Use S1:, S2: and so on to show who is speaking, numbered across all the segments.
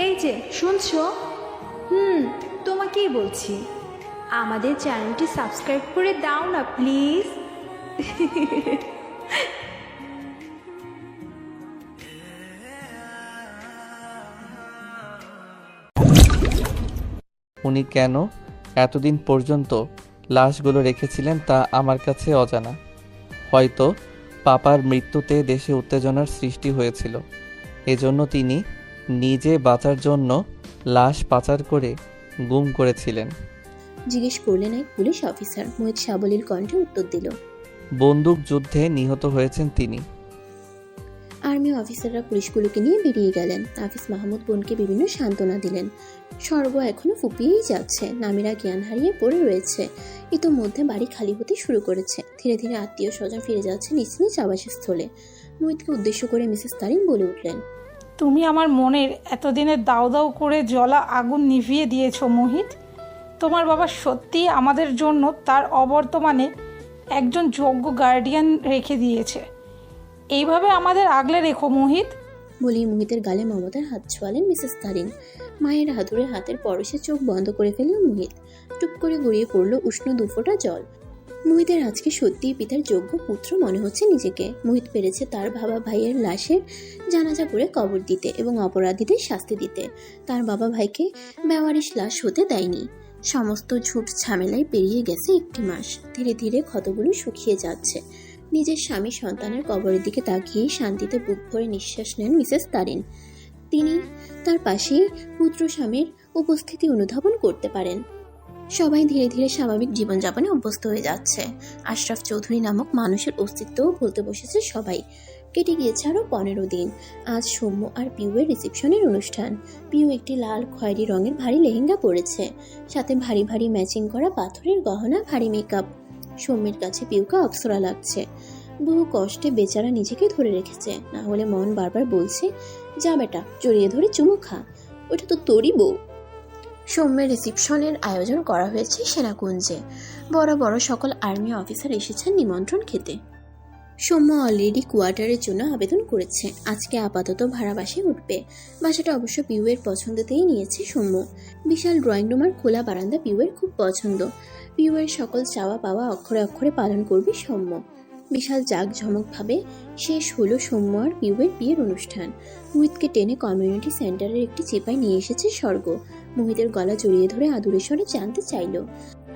S1: এই যে শুনছো? তোমাকেই বলছি, আমাদের চ্যানেলটি সাবস্ক্রাইব করে দাও না প্লিজ।
S2: উনি কেন এতদিন পর্যন্ত লাশগুলো রেখেছিলেন তা আমার কাছে অজানা। হয়তো পাপার মৃত্যুতে দেশে উত্তেজনার সৃষ্টি হয়েছিল, এজন্য তিনি নিজে বাঁচার জন্য লাশ পাচার করে গুম করেছিলেন।
S3: জিজ্ঞেস করলেন এক পুলিশ অফিসার। মোহিত সাবলীল কণ্ঠে উত্তর দিল,
S2: বন্দুক যুদ্ধে নিহত হয়েছেন তিনি।
S3: আর্মি অফিসাররা পুলিশগুলোকে নিয়ে বেরিয়ে গেলেন। হাফিজ মাহমুদ বোনকে বিভিন্ন সান্ত্বনা দিলেন। স্বর্গ এখনো ফুপিয়েই যাচ্ছে। নামিরা জ্ঞান হারিয়ে পড়ে রয়েছে। ইতোমধ্যে বাড়ি খালি হতে শুরু করেছে। ধীরে ধীরে আত্মীয় স্বজন ফিরে যাচ্ছে নিজ নিজ আবাসস্থলে। মোহিতকে উদ্দেশ্য করে মিসেস তারিন বলে উঠলেন,
S4: তুমি আমার মনের এতদিনের দাউ দাউ করে জ্বলা আগুন নিভিয়ে দিয়েছো মোহিত। তোমার বাবা সত্যিই আমাদের জন্য তার অবর্তমানে একজন যোগ্য গার্ডিয়ান রেখে দিয়েছে। এইভাবে আমাদের আগলে রেখো মোহিত।
S3: বলেই মোহিতের গালে মমতার হাত ছোঁয়ালেন মিসেস তারিন। মায়ের হাতুড়ে হাতের পরশে চোখ বন্ধ করে ফেলল মোহিত। টুপ করে গড়িয়ে পড়ল উষ্ণ দুফোঁটা জল। মোহিতের আজকে সত্যিই পিতার যোগ্য পুত্র মনে হচ্ছে নিজেকে। মোহিত পেরেছে তার বাবা ভাইয়ের লাশের জানাজা করে কবর দিতে এবং অপরাধীদের শাস্তি দিতে। তার বাবা ভাইকে বেওয়ারিশ লাশ হতে দেয়নি। সমস্ত ঝুট ঝামেলায় পেরিয়ে গেছে একটি মাস। ধীরে ধীরে ক্ষতগুলো শুকিয়ে যাচ্ছে। নিজের স্বামী সন্তানের কবরের দিকে তাকিয়েই শান্তিতে বুক ভরে নিঃশ্বাস নেন মিসেস তারিন। তিনি তার পাশেই পুত্র স্বামীর উপস্থিতি অনুধাবন করতে পারেন। সবাই ধীরে ধীরে স্বাভাবিক জীবনযাপনে অভ্যস্ত হয়ে যাচ্ছে। আশরাফ চৌধুরী নামক মানুষের অস্তিত্বও ভুলতে বসেছে সবাই। কেটে গিয়েছে আরও 15 দিন। আজ সৌম্য আর পিউয়ের রিসেপশনের অনুষ্ঠান। পিউ একটি লাল খয়েরি রঙের ভারী লেহেঙ্গা পরেছে, সাথে ভারী ভারী ম্যাচিং করা পাথরের গহনা, ভারী মেকআপ। সৌম্যের কাছে পিউকে অপ্সরা লাগছে। বহু কষ্টে বেচারা নিজেকে ধরে রেখেছে, না হলে মন বারবার বলছে, যা বেটা জড়িয়ে ধরে চুমু খা, ওটা তো তোরই বউ। সৌম্যের রিসেপশনের আয়োজন করা হয়েছে সেনাকুঞ্জে। বড় বড় সকল আর্মি অফিসার এসেছেন নিমন্ত্রণ খেতে। সৌম্য অলরেডি কোয়ার্টারের জন্য আবেদন করেছে। আজকে আপাতত ভাড়া বাসায় উঠবে। বাসাটা অবশ্য পিউয়ের পছন্দতেই নিয়েছে সৌম্য। বিশাল ড্রয়িং রুম আর খোলা বারান্দা পিউয়ের খুব পছন্দ। পিউয়ের সকল চাওয়া পাওয়া অক্ষরে অক্ষরে পালন করবে সৌম্য। বিশাল জাঁকজমকভাবে শেষ হলো সৌম্য আর পিউয়ের বিয়ের অনুষ্ঠান। মোহিতকে টেনে কমিউনিটি সেন্টারের একটি চেপায় নিয়ে এসেছে স্বর্গ। মোহিতের গলা জড়িয়ে ধরে আদুরের স্বরে জানতে চাইল,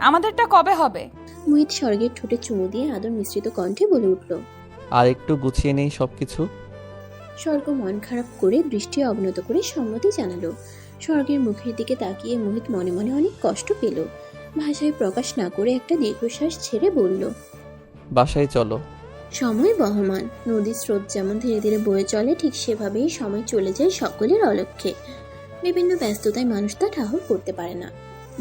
S4: আমাদেরটা কবে হবে?
S3: মোহিত স্বর্গের ঠোঁটে চুমু দিয়ে আদর মিশ্রিত কণ্ঠে বলে উঠল,
S2: আর একটু গুছিয়ে নেই সবকিছু।
S3: স্বর্গ মন খারাপ করে দৃষ্টি অবনত করে সম্মতি জানালো। স্বর্গের মুখের দিকে তাকিয়ে মোহিত মনে মনে অনেক কষ্ট পেল। ভাষায় প্রকাশ না করে একটা দীর্ঘশ্বাস ছেড়ে বলল,
S2: বাসায় চলো।
S3: সময় বহমান। নদীর স্রোত যেমন ধীরে ধীরে বয়ে চলে, ঠিক সেভাবেই সময় চলে যায় সকলের অলক্ষ্যে। বিভিন্ন ব্যস্ততায় মানুষ তা ঠাহর করতে পারে না।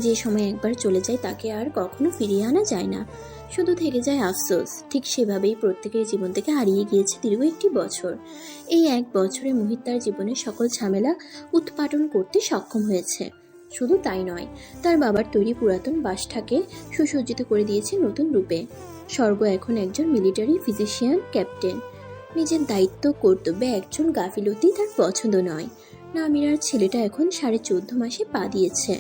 S3: যে সময় একবার চলে যায় তাকে আর কখনো ফিরিয়ে আনা যায় না, শুধু থেকে যায় আফসোস। ঠিক সেভাবেই প্রত্যেকের জীবন থেকে হারিয়ে গিয়েছে দীর্ঘ একটি বছর। এই এক বছরে মোহিত তার জীবনের সকল ঝামেলা উৎপাটন করতে সক্ষম হয়েছে। শুধু তাই নয়, তার বাবার তৈরি পুরাতন বাসটাকে সুসজ্জিত করে দিয়েছে নতুন রূপে। স্বর্গ এখন একজন মিলিটারি ফিজিশিয়ান ক্যাপ্টেন। নিজের দায়িত্ব কর্তব্যে একজন গাফিলতি তার পছন্দ নয়। নামিরার ছেলেটা এখন 14.5 মাসে পা দিয়েছে।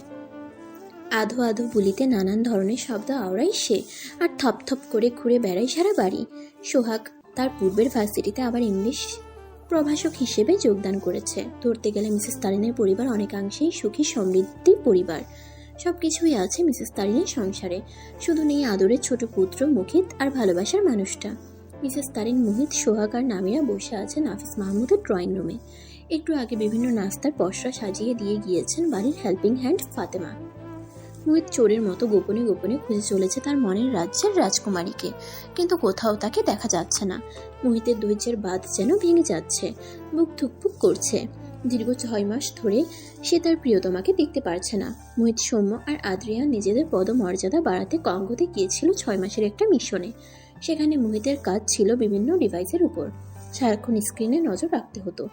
S3: আধো আধো বুলিতে নানান ধরনের শব্দ আওড়াই সে, আর থপথপ করে ঘুরে বেড়ায় সারা বাড়ি। সোহাগ তার পূর্বের ভার্সিটিতে আবার ইংলিশ প্রভাষক হিসেবে যোগদান করেছে। ধরতে গেলে মিসেস তারিনের পরিবার অনেকাংশেই সুখী সমৃদ্ধি পরিবার। সবকিছুই আছে মিসেস তারিনের সংসারে, শুধু নেই আদরের ছোট পুত্র মুকিত আর ভালোবাসার মানুষটা। মিসেস তারিন, মোহিত, সোহাগ আর নামিরা বসে আছেন হাফিজ মাহমুদের ড্রয়িং রুমে। একটু আগে বিভিন্ন নাস্তার পসরা সাজিয়ে দিয়ে গিয়েছেন বাড়ির হেল্পিং হ্যান্ড ফাতেমা। মোহিত চোরের মতো গোপনে গোপনে খুঁজে চলেছে তার মনের রাজ্যের রাজকুমারীকে, কিন্তু কোথাও তাকে দেখা যাচ্ছে না। মোহিতের ধৈর্যের বাঁধ যেন ভেঙে যাচ্ছে, বুক ধুকপুক করছে। দীর্ঘ 6 মাস ধরে সে তার প্রিয়তমাকে দেখতে পারছে না। মোহিত, সৌম্য আর আদ্রিয়া নিজেদের পদমর্যাদা বাড়াতে কঙ্গোতে গিয়েছিল 6 মাসের একটা মিশনে। সেখানে মোহিতের কাজ ছিল বিভিন্ন ডিভাইসের উপর। সারাক্ষণ স্ক্রিনে নজর রাখতে হতো,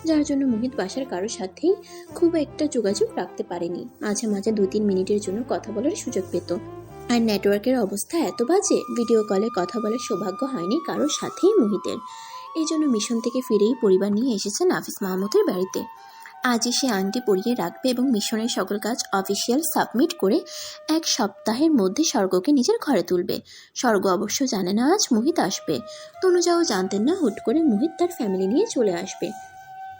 S3: যার জন্য মোহিত বাসার কারোর সাথেই খুব একটা যোগাযোগ রাখতে পারেনি। মাঝে মাঝে 2-3 মিনিটের জন্য কথা বলার সুযোগ পেত। আর নেটওয়ার্কের অবস্থা এত বাজে, ভিডিও কলে কথা বলার সৌভাগ্য হয়নি কারোর সাথেই মোহিতের। এই জন্য মিশন থেকে ফিরেই পরিবার নিয়ে এসেছেন হাফিজ মাহমুদের বাড়িতে। আজই সে আংটি পরিয়ে রাখবে এবং মিশনের সকল কাজ অফিসিয়াল সাবমিট করে 1 সপ্তাহের মধ্যে স্বর্গকে নিজের ঘরে তুলবে। স্বর্গ অবশ্য জানে না আজ মোহিত আসবে। তনুজাও জানতেন না হুট করে মোহিত তার ফ্যামিলি নিয়ে চলে আসবে।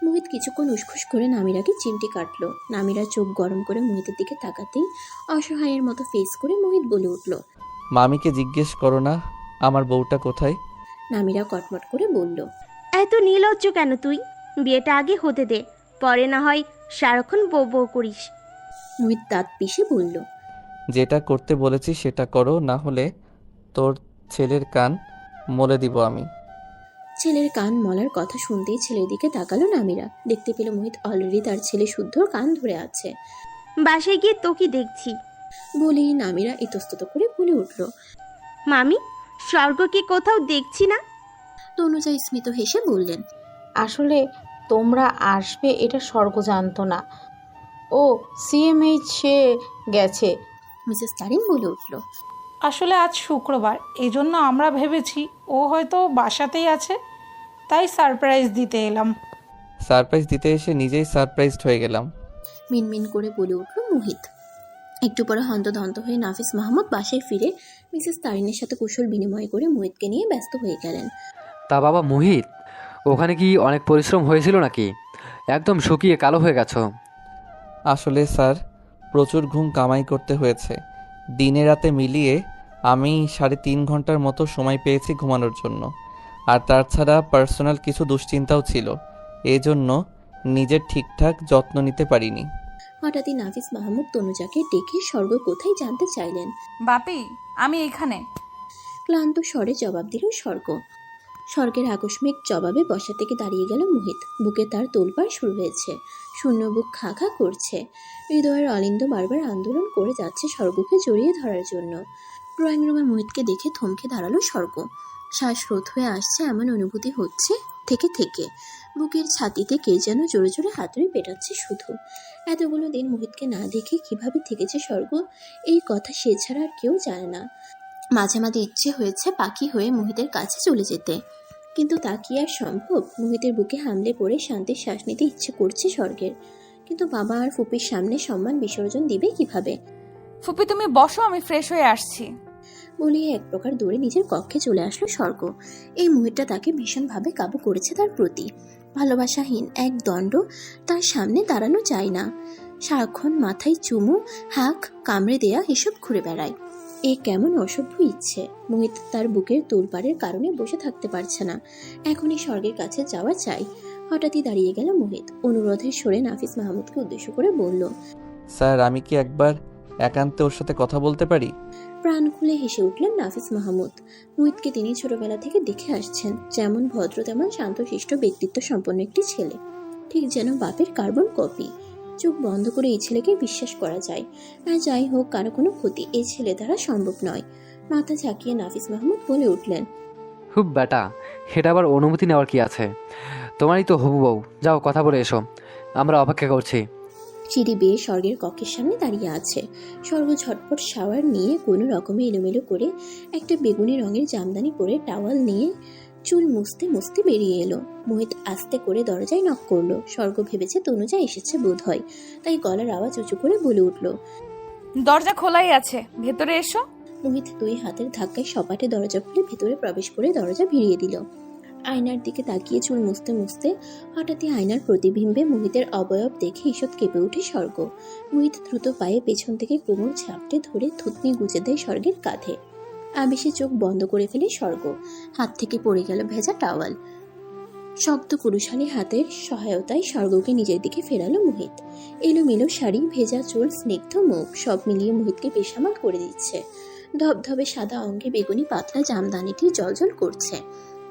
S3: মোহিত কিছুক্ষণ উসখুস করে নামিরাকে চিমটি কাটলো। নামিরা চোখ গরম করে মোহিতের দিকে তাকাতেই অসহায়ের মতো ফেস করে মোহিত বলে উঠল।
S2: মামিকে জিজ্ঞেস করো না আমার বউটা কোথায়।
S3: নামিরা কটমট করে বলল,
S5: এত নির্লজ্জ কেন তুই? বিয়েটা আগে হতে দে, পরে না হয় সারাক্ষণ বউ বউ করিস।
S3: মোহিত দাঁত পিষে বলল,
S2: যেটা করতে বলেছি সেটা করো, না হলে তোর ছেলের কান মলে দিব আমি।
S3: ছেলের কান মলার কথা শুনতেই ছেলের দিকে তাকালো নামিরা। দেখতে পেল মোহিত অলরেডি তার ছেলে শুদ্ধর কান ধরে আছে।
S5: বাসায় গিয়ে তোকে দেখছি।
S3: বলেই নামিরা ইতস্তত করে বলে উঠল।
S5: মামি, স্বর্গকে কোথাও দেখছি না।
S3: তনুজা স্মিত হেসে বললেন,
S4: আসলে তোমরা আসবে এটা স্বর্গ জানতো না। ও সিএমএইচে গেছে।
S3: মিসেস তারিন বলে উঠল।
S4: আসলে আজ শুক্রবার, এই জন্য আমরা ভেবেছি ও হয়তো বাসাতেই আছে, তাই সারপ্রাইজ দিতে এলাম।
S2: সারপ্রাইজ দিতে এসে নিজেই সারপ্রাইজড হয়ে গেলাম।
S3: মিনমিন করে বলে উঠল মোহিত। একটু পরে হন্তদন্ত হয়ে নাফিস মাহমুদ বাসায় ফিরে মিসেস তারিনের সাথে কুশল বিনিময় করে মোহিতকে নিয়ে ব্যস্ত হয়ে গেলেন।
S6: তা বাবা মোহিত, ওখানে কি অনেক পরিশ্রম হয়েছিল নাকি? একদম শুকিয়ে কালো হয়ে গেছো।
S2: আসলে স্যার প্রচুর ঘুম কামাই করতে হয়েছে। দিনে রাতে মিলিয়ে আমি 3.5 ঘন্টার মতো সময় পেয়েছি ঘুমানোর জন্য। আর তাছাড়া পার্সোনাল কিছু দুশ্চিন্তাও ছিল, এই জন্য নিজের ঠিকঠাক যত্ন নিতে পারিনি।
S3: হঠাৎই নাফিস মাহমুদ তনুজাকে ডেকে স্বর্গ কোথায় জানতে চাইলেন।
S7: বাপি, আমি এখানে।
S3: ক্লান্ত স্বরে জবাব দিল স্বর্গ। স্বর্গের আকস্মিক জবাবে বসা থেকে দাঁড়িয়ে গেল মোহিত। বুকে তার তোলপাড় শুরু হয়েছে, শূন্য বুক খা খা করছে। হৃদয়ের অলিন্দ বারবার আন্দোলন করে যাচ্ছে স্বর্গকে জড়িয়ে ধরার জন্য। ড্রয়িং রুমে মোহিতকে দেখে থমকে দাঁড়ালো স্বর্গ। শ্বাস রোধ হয়ে আসছে এমন অনুভূতি হচ্ছে থেকে থেকে। বুকের ছাতিতে কে যেন জোরে জোরে হাতুড়ি পেটাচ্ছে শুধু। এতগুলো দিন মোহিতকে না দেখে কিভাবে থেকেছে স্বর্গ, এই কথা সে ছাড়া আর কেউ জানে না। মাঝে মাঝে ইচ্ছে হয়েছে পাখি হয়ে মোহিতের কাছে চলে যেতে, কিন্তু তা কি আর সম্ভব? মোহিতের বুকে হামলে পড়ে শান্তির শ্বাস নিতে ইচ্ছে করছে স্বর্গের, কিন্তু বাবা আর ফুপির সামনে সম্মান বিসর্জন দিবে কিভাবে?
S7: ফুপি তুমি বসো, আমি ফ্রেশ হয়ে আসছি।
S3: বলিয়ে এক প্রকার দৌড়ে নিজের কক্ষে চলে আসলো স্বর্গ। এই মুহূর্তটা তাকে ভীষণভাবে কাবু করেছে তার প্রতি। ভালোবাসাহীন এক দণ্ড তার সামনে দাঁড়ানো যায় না। সারাক্ষণ মাথায় চুমু, হাঁক, কামড়ে দেয়া এসব ঘুরে বেড়ায়। এ কেমন অসভ্য ইচ্ছে! মোহিত তার বুকের তোলপাড়ের কারণে বসে থাকতে পারছে না, এখনই স্বর্গের কাছে যাওয়া চাই। হঠাৎই দাঁড়িয়ে গেল মোহিত। অনুরোধের সুরে নাফিস মাহমুদকে উদ্দেশ্য করে বলল,
S2: স্যার আমি কি একবার একান্তে ওর সাথে কথা বলতে পারি?
S3: প্রাণ খুলে হেসে উঠলেন নাফিস মাহমুদ। মোহিতকে তিনি ছোটবেলা থেকে দেখে আসছেন, যেমন ভদ্র তেমন শান্তশিষ্ট ব্যক্তিত্ব সম্পন্ন একটি ছেলে, ঠিক যেন বাপের কার্বন কপি। চোখ বন্ধ করে এই ছেলেকে বিশ্বাস করা যায়। আর যাই হোক, কারো কোনো ক্ষতি এই ছেলে দ্বারা সম্ভব নয়। মাথা ঝাঁকিয়ে নাফিস মাহমুদ বলে উঠলেন,
S6: খুব বেটা, সেটা আবার অনুমতি নেওয়ার কি আছে? তোমারই তো হবু বউ, যাও কথা বলে এসো, আমরা অপেক্ষা করছি।
S3: সিঁড়ি বেয়ে স্বর্গের কক্ষের সামনে দাঁড়িয়ে আছে। স্বর্গ ঝটপট শাওয়ার নিয়ে কোনো রকমে এলোমেলো করে একটা বেগুনি রঙের জামদানি পরে টাওয়াল নিয়ে চুল মুছতে মুছতে বেরিয়ে এলো। মোহিত আস্তে করে দরজায় নক করলো। স্বর্গ ভেবেছে তনুজা এসেছে বোধ হয়, তাই গলার আওয়াজ উঁচু করে বলে উঠল,
S7: দরজা খোলাই আছে, ভেতরে এসো।
S3: মোহিত দুই হাতের ধাক্কায় সপাটে দরজা খুলে ভেতরে প্রবেশ করে দরজা ভিড়িয়ে দিল। আয়নার দিকে তাকিয়ে চুল মুছতে মুছতে হঠাৎই আয়নার প্রতিবিম্বে মোহিতের অবয়ব দেখে ঈষৎ কেঁপে ওঠে স্বর্গ। মোহিত দ্রুত পায়ে পেছন থেকে কোমর ঝাপটে ধরে থুতনি গুজে দেয় স্বর্গের কাঁধে। আবেশে চোখ বন্ধ করে ফেলে স্বর্গ। হাত থেকে পড়ে গেল ভেজা টাওয়াল। শক্ত পুরুষালী হাতের সহায়তায় স্বর্গকে নিজের দিকে ফেরালো মোহিত। এলোমেলো শাড়ি, ভেজা চুল, স্নিগ্ধ মুখ, সব মিলিয়ে মোহিতকে বেসামাল করে দিচ্ছে। ধবধবে সাদা অঙ্গে বেগুনি পাতলা জামদানিটি জ্বলজ্বল করছে।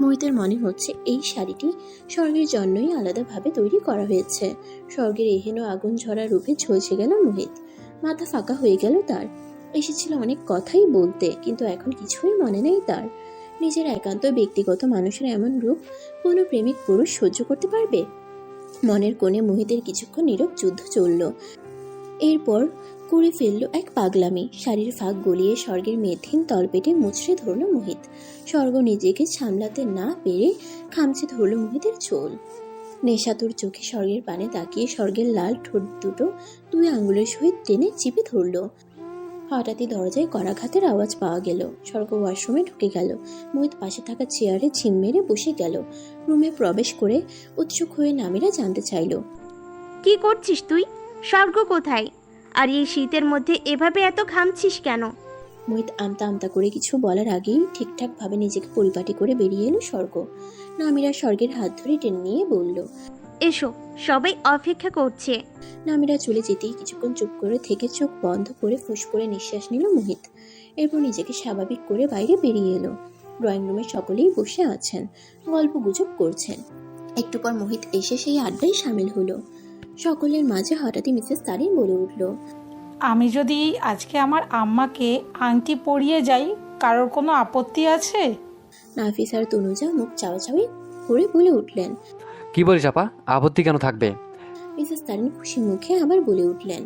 S3: মোহিতের মনে হচ্ছে এই শাড়িটি স্বর্গের জন্যই আলাদাভাবে তৈরি করা হয়েছে। স্বর্গের এহেন আগুন ঝরা রূপে ঝলসে গেল মোহিত। মাথা ফাঁকা হয়ে গেল তার। এসেছিল অনেক কথাই বলতে, কিন্তু এখন কিছুই মনে নেই তার। নিজের একান্ত ব্যক্তিগত মানুষের এমন রূপ কোনো প্রেমিক পুরুষ সহ্য করতে পারবে? মনের কোণে মোহিতের কিছুক্ষণ নীরব যুদ্ধ চলল। এরপর করে ফেলল এক পাগলামি। শাড়ির ফাঁক গলিয়ে স্বর্গের মেথিন তলপেটে মুচড়ে ধরল মোহিত। স্বর্গ নিজেকে সামলাতে না পেরে খামচে ধরল মোহিতের চোল। নেশাতুর চোখে স্বর্গের পানে তাকিয়ে স্বর্গের লাল ঠোঁট দুটো 2 আঙ্গুলের সহিত টেনে চিপে ধরল। হঠাৎই দরজায় করাঘাতের আওয়াজ পাওয়া গেল। স্বর্গ ওয়াশরুমে ঢুকে গেল। মোহিত পাশে থাকা চেয়ারে ঝিম মেরে বসে গেল। রুমে প্রবেশ করে উৎসুক হয়ে নামিরা জানতে চাইল,
S5: কি করছিস তুই? স্বর্গ কোথায়? আর এই শীতের মধ্যে এভাবে এত ঘামছিস কেন?
S3: মোহিত আমতা আমতা করে কিছু বলার আগেই ঠিকঠাকভাবে নিজেকে পরিপাটি করে বেরিয়ে এলো স্বর্গ। নামিরা স্বর্গের হাত ধরে টেনে নিয়ে বলল,
S5: এসো, সবাই অপেক্ষা করছে।
S3: নামিরা চলে যেতেই কিছুক্ষণ চুপ করে থেকে চোখ বন্ধ করে ফুস করে নিঃশ্বাস নিল মোহিত। এরপর নিজেকে স্বাভাবিক করে বাইরে বেরিয়ে এলো। ড্রয়িং রুমে সকলেই বসে আছেন, গল্প গুজব করছেন। একটু পর মোহিত এসে সেই আড্ডায় সামিল হলো। সকলের মাঝে হঠাৎই মিসেস তারিন বলে উঠল,
S4: আমি যদি আজকে আমার আম্মাকে আংটি পরিয়ে যাই, কারোর কোনো আপত্তি আছে?
S3: নাফিস আর তনুজা মুখ চাওয়াচাওয়ি করে বলে উঠলেন।
S6: কি বলিস আপা, আপত্তি কেন থাকবে?
S3: মিসেস তারিন খুশি মুখে আবার বলে উঠলেন,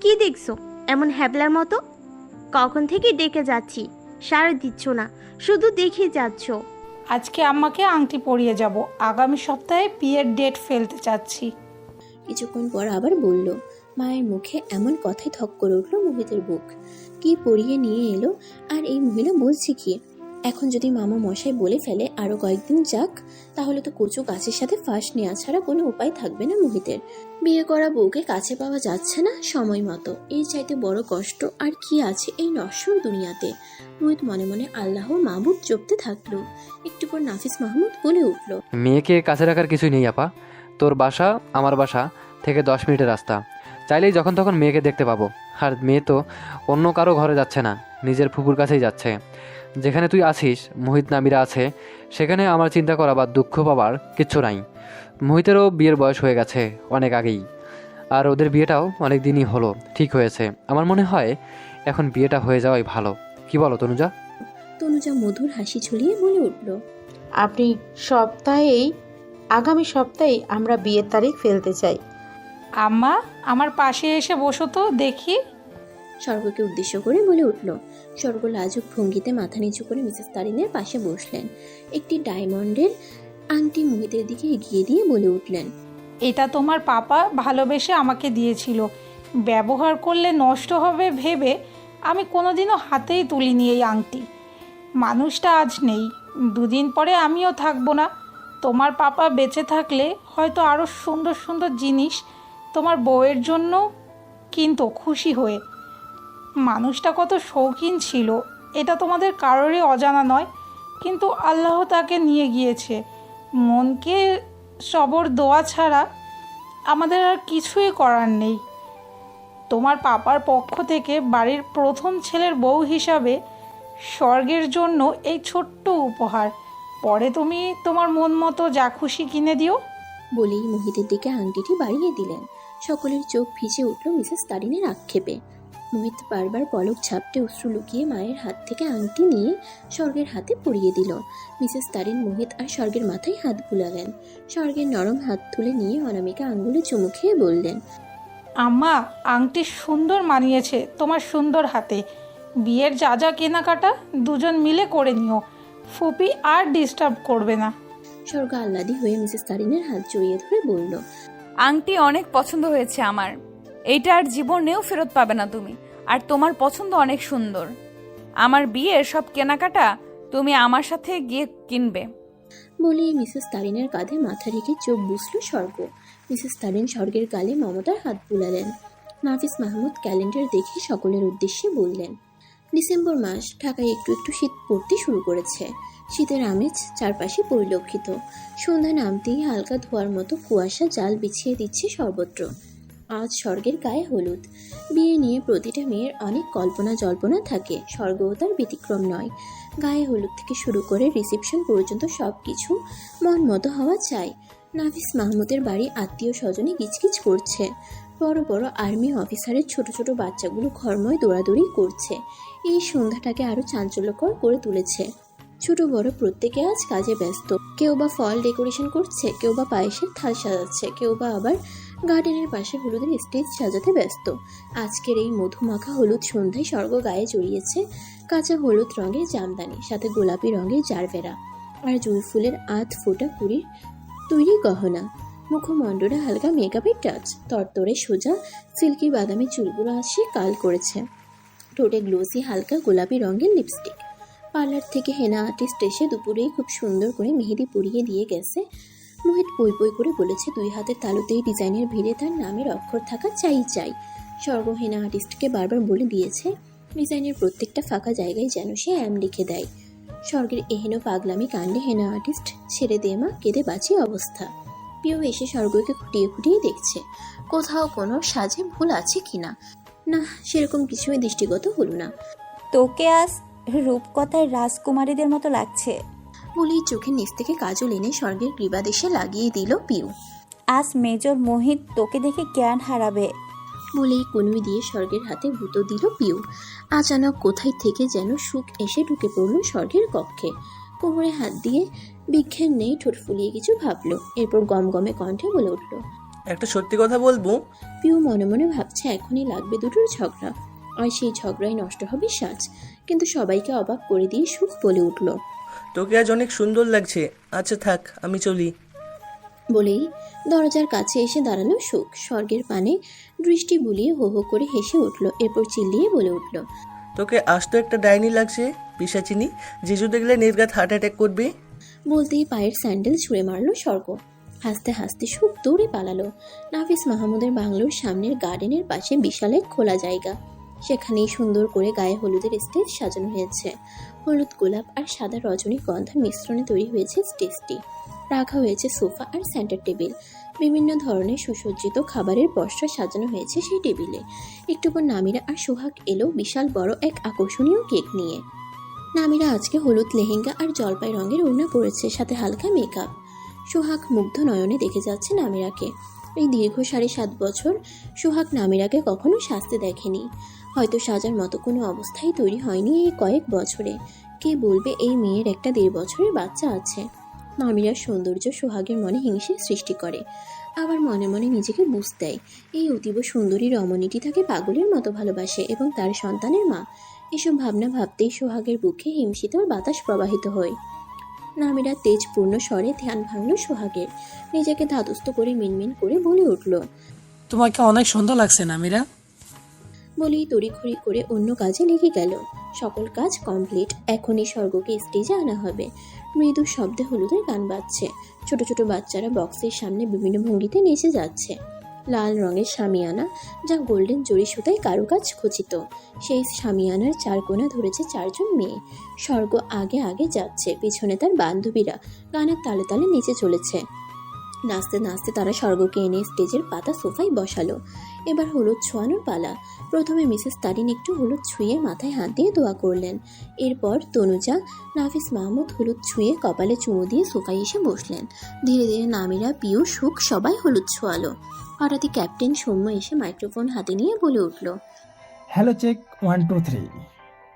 S5: কি দেখছো এমন হ্যাবলার মতো? কখন থেকে ডেকে যাচ্ছি, সাড়া দিচ্ছ না, শুধু দেখে যাচ্ছ।
S4: আজকে আম্মাকে আংটি পরিয়ে যাব, আগামী সপ্তাহে বিয়ের ডেট ফেলতে চাচ্ছি।
S3: কিছুক্ষণ পর আবার বলল। মায়ের মুখে এমন কথায় থক করে উঠল মোহিতের বুক। কি পরিয়ে নিয়ে এলো, আর এই মহিলা বলছে কি? এখন যদি মামা মশাই বলে ফেলে আরো কয়েকদিন যাক, তাহলে তো কচু গাছের সাথে ফাঁস নেওয়া ছাড়া কোনো উপায় থাকবে না মোহিতের। বিয়ে করা বউকে কাছে পাওয়া যাচ্ছে না সময় মতো, এই চাইতে বড় কষ্ট আর কি আছে এই নশ্বর দুনিয়াতে। মোহিত মনে মনে আল্লাহ মাহবুব জপতে থাকলো। একটু পর নাফিস মাহমুদ বলে উঠল,
S6: মেয়েকে কাছে রাখার কিছুই নেই আপা। তোর বাসা আমার বাসা থেকে 10 মিনিটের রাস্তা, চাইলেই যখন তখন মেয়েকে দেখতে পাবো। আর মেয়ে তো অন্য কারো ঘরে যাচ্ছে না, নিজের ফুপুর কাছেই যাচ্ছে। যেখানে তুই আছিস, মোহিত নামিরা আছে, সেখানে আমার চিন্তা করা বা দুঃখ পাবার কিচ্ছু নাই। মোহিতেরও বিয়ের বয়স হয়ে গেছে অনেক আগেই, আর ওদের বিয়েটাও অনেক দিনই হলো ঠিক হয়েছে। আমার মনে হয় এখন বিয়েটা হয়ে যাওয়াই ভালো। কি বলো তনুজা?
S3: তনুজা মধুর হাসি ঝুলিয়ে বলে উঠল,
S8: আপনি আগামী সপ্তাহেই আমরা বিয়ের তারিখ ফেলতে চাই।
S4: আম্মা, আমার পাশে এসে বসো তো দেখি।
S3: স্বর্গকে উদ্দেশ্য করে বলে উঠল। স্বর্গ লাজুক ভঙ্গিতে মাথা নিচু করে মিসেস তারিনের পাশে বসলেন। একটি ডায়মন্ডের আংটি মোহিতের দিকে এগিয়ে দিয়ে বলে উঠলেন,
S4: এটা তোমার পাপা ভালোবেসে আমাকে দিয়েছিল, ব্যবহার করলে নষ্ট হবে ভেবে আমি কোনোদিনও হাতেই তুলিনি এই আংটি। মানুষটা আজ নেই, 2 দিন পরে আমিও থাকবো না। তোমার পাপা বেঁচে থাকলে হয়তো আরও সুন্দর সুন্দর জিনিস তোমার বউয়ের জন্য কিনতো খুশি হয়ে। মানুষটা কত শৌখিন ছিল এটা তোমাদের কারোরই অজানা নয়, কিন্তু আল্লাহ তাকে নিয়ে গিয়েছে। মনকে সবর দোয়া ছাড়া আমাদের আর কিছুই করার নেই। তোমার পাপার পক্ষ থেকে বাড়ির প্রথম ছেলের বউ হিসাবে স্বর্গের জন্য এই ছোট্ট উপহার, পরে তুমি তোমার মন মতো যা খুশি কিনে দিও।
S3: বলেই মোহিতের দিকে আংটিটি বাড়িয়ে দিলেন। সকলের চোখ ভিজে উঠল মিসেস তারিনের আক্ষেপে। মোহিত বারবার পলক ঝাপটে অশ্রু লুকিয়ে মায়ের হাত থেকে আংটি নিয়ে স্বর্গের হাতে পরিয়ে দিল। মিসেস তারিন মোহিত আর স্বর্গের মাথায় হাত বুলালেন। স্বর্গের নরম হাত তুলে নিয়ে অনামিকা আঙ্গুলে চুমু খেয়ে বললেন,
S4: আম্মা, আংটি সুন্দর মানিয়েছে তোমার সুন্দর হাতে। বিয়ের যা যা কেনাকাটা দুজন মিলে করে নিও, ফুপি আর ডিস্টার্ব করবে না।
S3: স্বর্গ আহ্লাদি হয়ে মিসেস তারিনের হাত জড়িয়ে ধরে বলল,
S7: আংটি অনেক পছন্দ হয়েছে আমার, এইটা আর জীবনেও ফেরত পাবে না তুমি। আর তোমার পছন্দ অনেক সুন্দর। আমার বিয়ের সব কেনাকাটা তুমি আমার সাথে গিয়ে কিনবে।
S3: বলেই মিসেস তারিনের কাঁধে মাথা রেখে চোখ বুঝল স্বর্গ। মিসেস তারিন স্বর্গের গালে মমতার হাত বুলালেন। নাফিস মাহমুদ ক্যালেন্ডার দেখে সকলের উদ্দেশ্যে বললেন, ডিসেম্বর মাস, ঢাকায় একটু একটু শীত পড়তে শুরু করেছে। শীতের আমেজ চারপাশে পরিলক্ষিত। সন্ধ্যা নামতেই হালকা ধোয়ার মতো কুয়াশা জাল বিছিয়ে দিচ্ছে সর্বত্র। আজ স্বর্গের গায়ে হলুদ। বিয়ে নিয়ে প্রতিটা মেয়ের অনেক কল্পনা জল্পনা থাকে, স্বর্গও তার ব্যতিক্রম নয়। গায়ে হলুদ থেকে শুরু করে রিসেপশন পর্যন্ত সব কিছু মন মতো হওয়া চাই। নাফিস মাহমুদের বাড়ি আত্মীয় স্বজনে গিচগিচ করছে। বড় বড় আর্মি অফিসারের ছোট ছোট বাচ্চাগুলো ঘরময় দৌড়াদৌড়ি করছে। এই সন্ধ্যাটাকে আরো চাঞ্চল্যকর করে তুলেছে। ছোট বড় প্রত্যেকে আজ কাজে ব্যস্ত। কেউ বা ফল ডেকোরেশন করছে, কেউ বা পায়েসের থাল সাজাচ্ছে, কেউ বা আবার গার্ডেনের পাশে হলুদের স্টেজ সাজাতে ব্যস্ত। আজকের এই মধুমাখা হলুদ সন্ধ্যায় স্বর্গ গায়ে জড়িয়েছে কাঁচা হলুদ রঙের জামদানি, সাথে গোলাপি রঙের জারবেরা আর জুঁই ফুলের 8 ফোঁটা কুড়ির তৈরি গহনা। মুখমণ্ডলে হালকা মেকআপের টাচ, তরতরে সোজা সিল্কি বাদামি চুলগুলো আসে কাল করেছে, ঠোঁটে গ্লোসি হালকা গোলাপি রঙের লিপস্টিক। পার্লার থেকে হেনা আর্টিস্ট এসে দুপুরেই খুব সুন্দর করে মেহেদি পরিয়ে দিয়ে গেছে। মোহিত পই পই করে বলেছে 2 হাতের তালুতেই ডিজাইনের ভিড়ে তার নামের অক্ষর থাকা চাই। স্বর্গ হেনা আর্টিস্টকে বারবার বলে দিয়েছে ডিজাইনের প্রত্যেকটা ফাঁকা জায়গায় যেন সে লিখে দেয়। স্বর্গের এহেন পাগলামি কাণ্ডে হেনা আর্টিস্ট ছেড়ে দে মা, কেঁদে বাঁচি অবস্থা। পিও এসে স্বর্গকে খুঁটিয়ে দেখছে কোথাও কোনো সাজে ভুল আছে কিনা। না, সেরকম কিছুই দৃষ্টিগত হলো না।
S9: তোকে আজ রূপকথার রাজকুমারীদের মতো লাগছে।
S3: বলেই চোখের নিচ থেকে কাজল এনে স্বর্গের গ্রীবাদেশে লাগিয়ে দিল পিউ।
S9: আজ মেজর মোহিত তোকে দেখে জ্ঞান হারাবে।
S3: বলেই কনুই দিয়ে স্বর্গের হাতে গুঁতো দিল পিউ। আচানক কোথায় থেকে যেন সুখ এসে ঢুকে পড়ল স্বর্গের কক্ষে। কোমরে হাত দিয়ে বিক্ষেপ নেই, ঠোঁট ফুলিয়ে কিছু ভাবলো, এরপর গমগমে কণ্ঠে বলে উঠল,
S10: একটা সত্যি কথা বলবো।
S3: পিউ মনে মনে ভাবছে এখনই লাগবে দুটোর ঝগড়া, আর সেই ঝগড়ায় নষ্ট হবে সাজ। কিন্তু সবাইকে অবাক করে দিয়ে সুখ বলে উঠল,
S10: তোকে আজ অনেক সুন্দর লাগছে। আচ্ছা থাক, আমি চলি।
S3: বলেই দরজার কাছে এসে দাঁড়ালো সুখ। স্বর্গের পানে দৃষ্টি বুলিয়ে হো হো করে হেসে উঠল, এরপর চিল্লিয়ে বলে উঠল,
S10: তোকে আজ তো একটা ডাইনি লাগছে, পিশাচিনি, জিজু দেখলে নির্ঘাত হার্ট অ্যাটাক করবে।
S3: বলতেই পায়ের স্যান্ডেল ছুঁড়ে মারলো স্বর্গ। হাসতে হাসতে সুখ দৌড়ে পালালো। নাফিস মাহমুদের বাংলোর সামনের গার্ডেনের পাশে বিশাল এক খোলা জায়গা, সেখানেই সুন্দর করে গায়ে হলুদের স্টেজ সাজানো হয়েছে। হলুদ গোলাপ আর সাদা রজনীগন্ধার মিশ্রণে তৈরি হয়েছে স্টেজটি। রাখা হয়েছে সোফা আর সেন্টার টেবিল, বিভিন্ন ধরনের সুসজ্জিত খাবারের পসরা সাজানো হয়েছে সেই টেবিলে। একটু পর নামিরা আর সোহাগ এলো বিশাল বড় এক আকর্ষণীয় কেক নিয়ে। নামিরা আজকে হলুদ লেহেঙ্গা আর জলপাই রঙের ওড়না পরেছে, সাথে হালকা মেকআপ। সোহাগ মুগ্ধ নয়নে দেখে যাচ্ছে নামিরাকে। এই দীর্ঘ 7.5 বছর সোহাগ নামিরাকে কখনো সাজতে দেখেনি। হয়তো সাজার মতো কোনো অবস্থাই তৈরি হয়নি এই কয়েক বছরে। কে বলবে এই মেয়ের একটা 1.5 বছরের বাচ্চা আছে। নামিরার সৌন্দর্য সোহাগের মনে হিংসের সৃষ্টি করে, আবার মনে মনে নিজেকে বুঝ দেয় এই অতীব সুন্দরী রমণীটি তাকে পাগলের মতো ভালোবাসে এবং তার সন্তানের মা। এসব ভাবনা ভাবতেই সোহাগের বুকে হিমশীতল বাতাস প্রবাহিত হয়। নামিরা তেজপূর্ণ স্বরে ধ্যান ভাঙল সোহাগের। নিজেকে ধাতস্থ করে মিনমিন করে বলে উঠল,
S11: তোমাকে অনেক সুন্দর লাগছে নামিরা।
S3: বলেই তড়িঘড়ি করে অন্য কাজে লেগে গেল। সকল কাজ কমপ্লিট, এখনই স্বর্গকে স্টেজে আনা হবে। মৃদু শব্দে হলুদের গান বাজছে। ছোট ছোট বাচ্চারা বক্সের সামনে বিভিন্ন ভঙ্গিতে নেচে যাচ্ছে। লাল রঙের শামিয়ানা, যা গোল্ডেন জরি সুতায় কারুকাজ খচিত, সেই শামিয়ানার 4 কোণা ধরেছে 4 জন মেয়ে। স্বর্গ আগে আগে যাচ্ছে, পিছনে তার বান্ধবীরা গানের তালে তালে নেচে চলেছে। নাচতে নাচতে তারা স্বর্গকে এনে স্টেজের পাতা সোফায় বসালো। এবার হলুদ ছোঁয়ানোর পালা। প্রথমে মিসেস তারিন একটু হলুদ ছুঁয়ে মাথায় হাত দিয়ে দোয়া করলেন। এরপর তনুজা, নাফিস মাহমুদ হলুদ ছুঁয়ে কপালে চুমু দিয়ে সোফায় এসে বসলেন। ধীরে ধীরে নামিরা, পিউ, সুখ সবাই হলুদ ছোঁয়ালো। হঠাৎই ক্যাপ্টেন সৌম্য এসে মাইক্রোফোন হাতে নিয়ে বলে উঠল,
S12: হ্যালো চেক 1 2 3।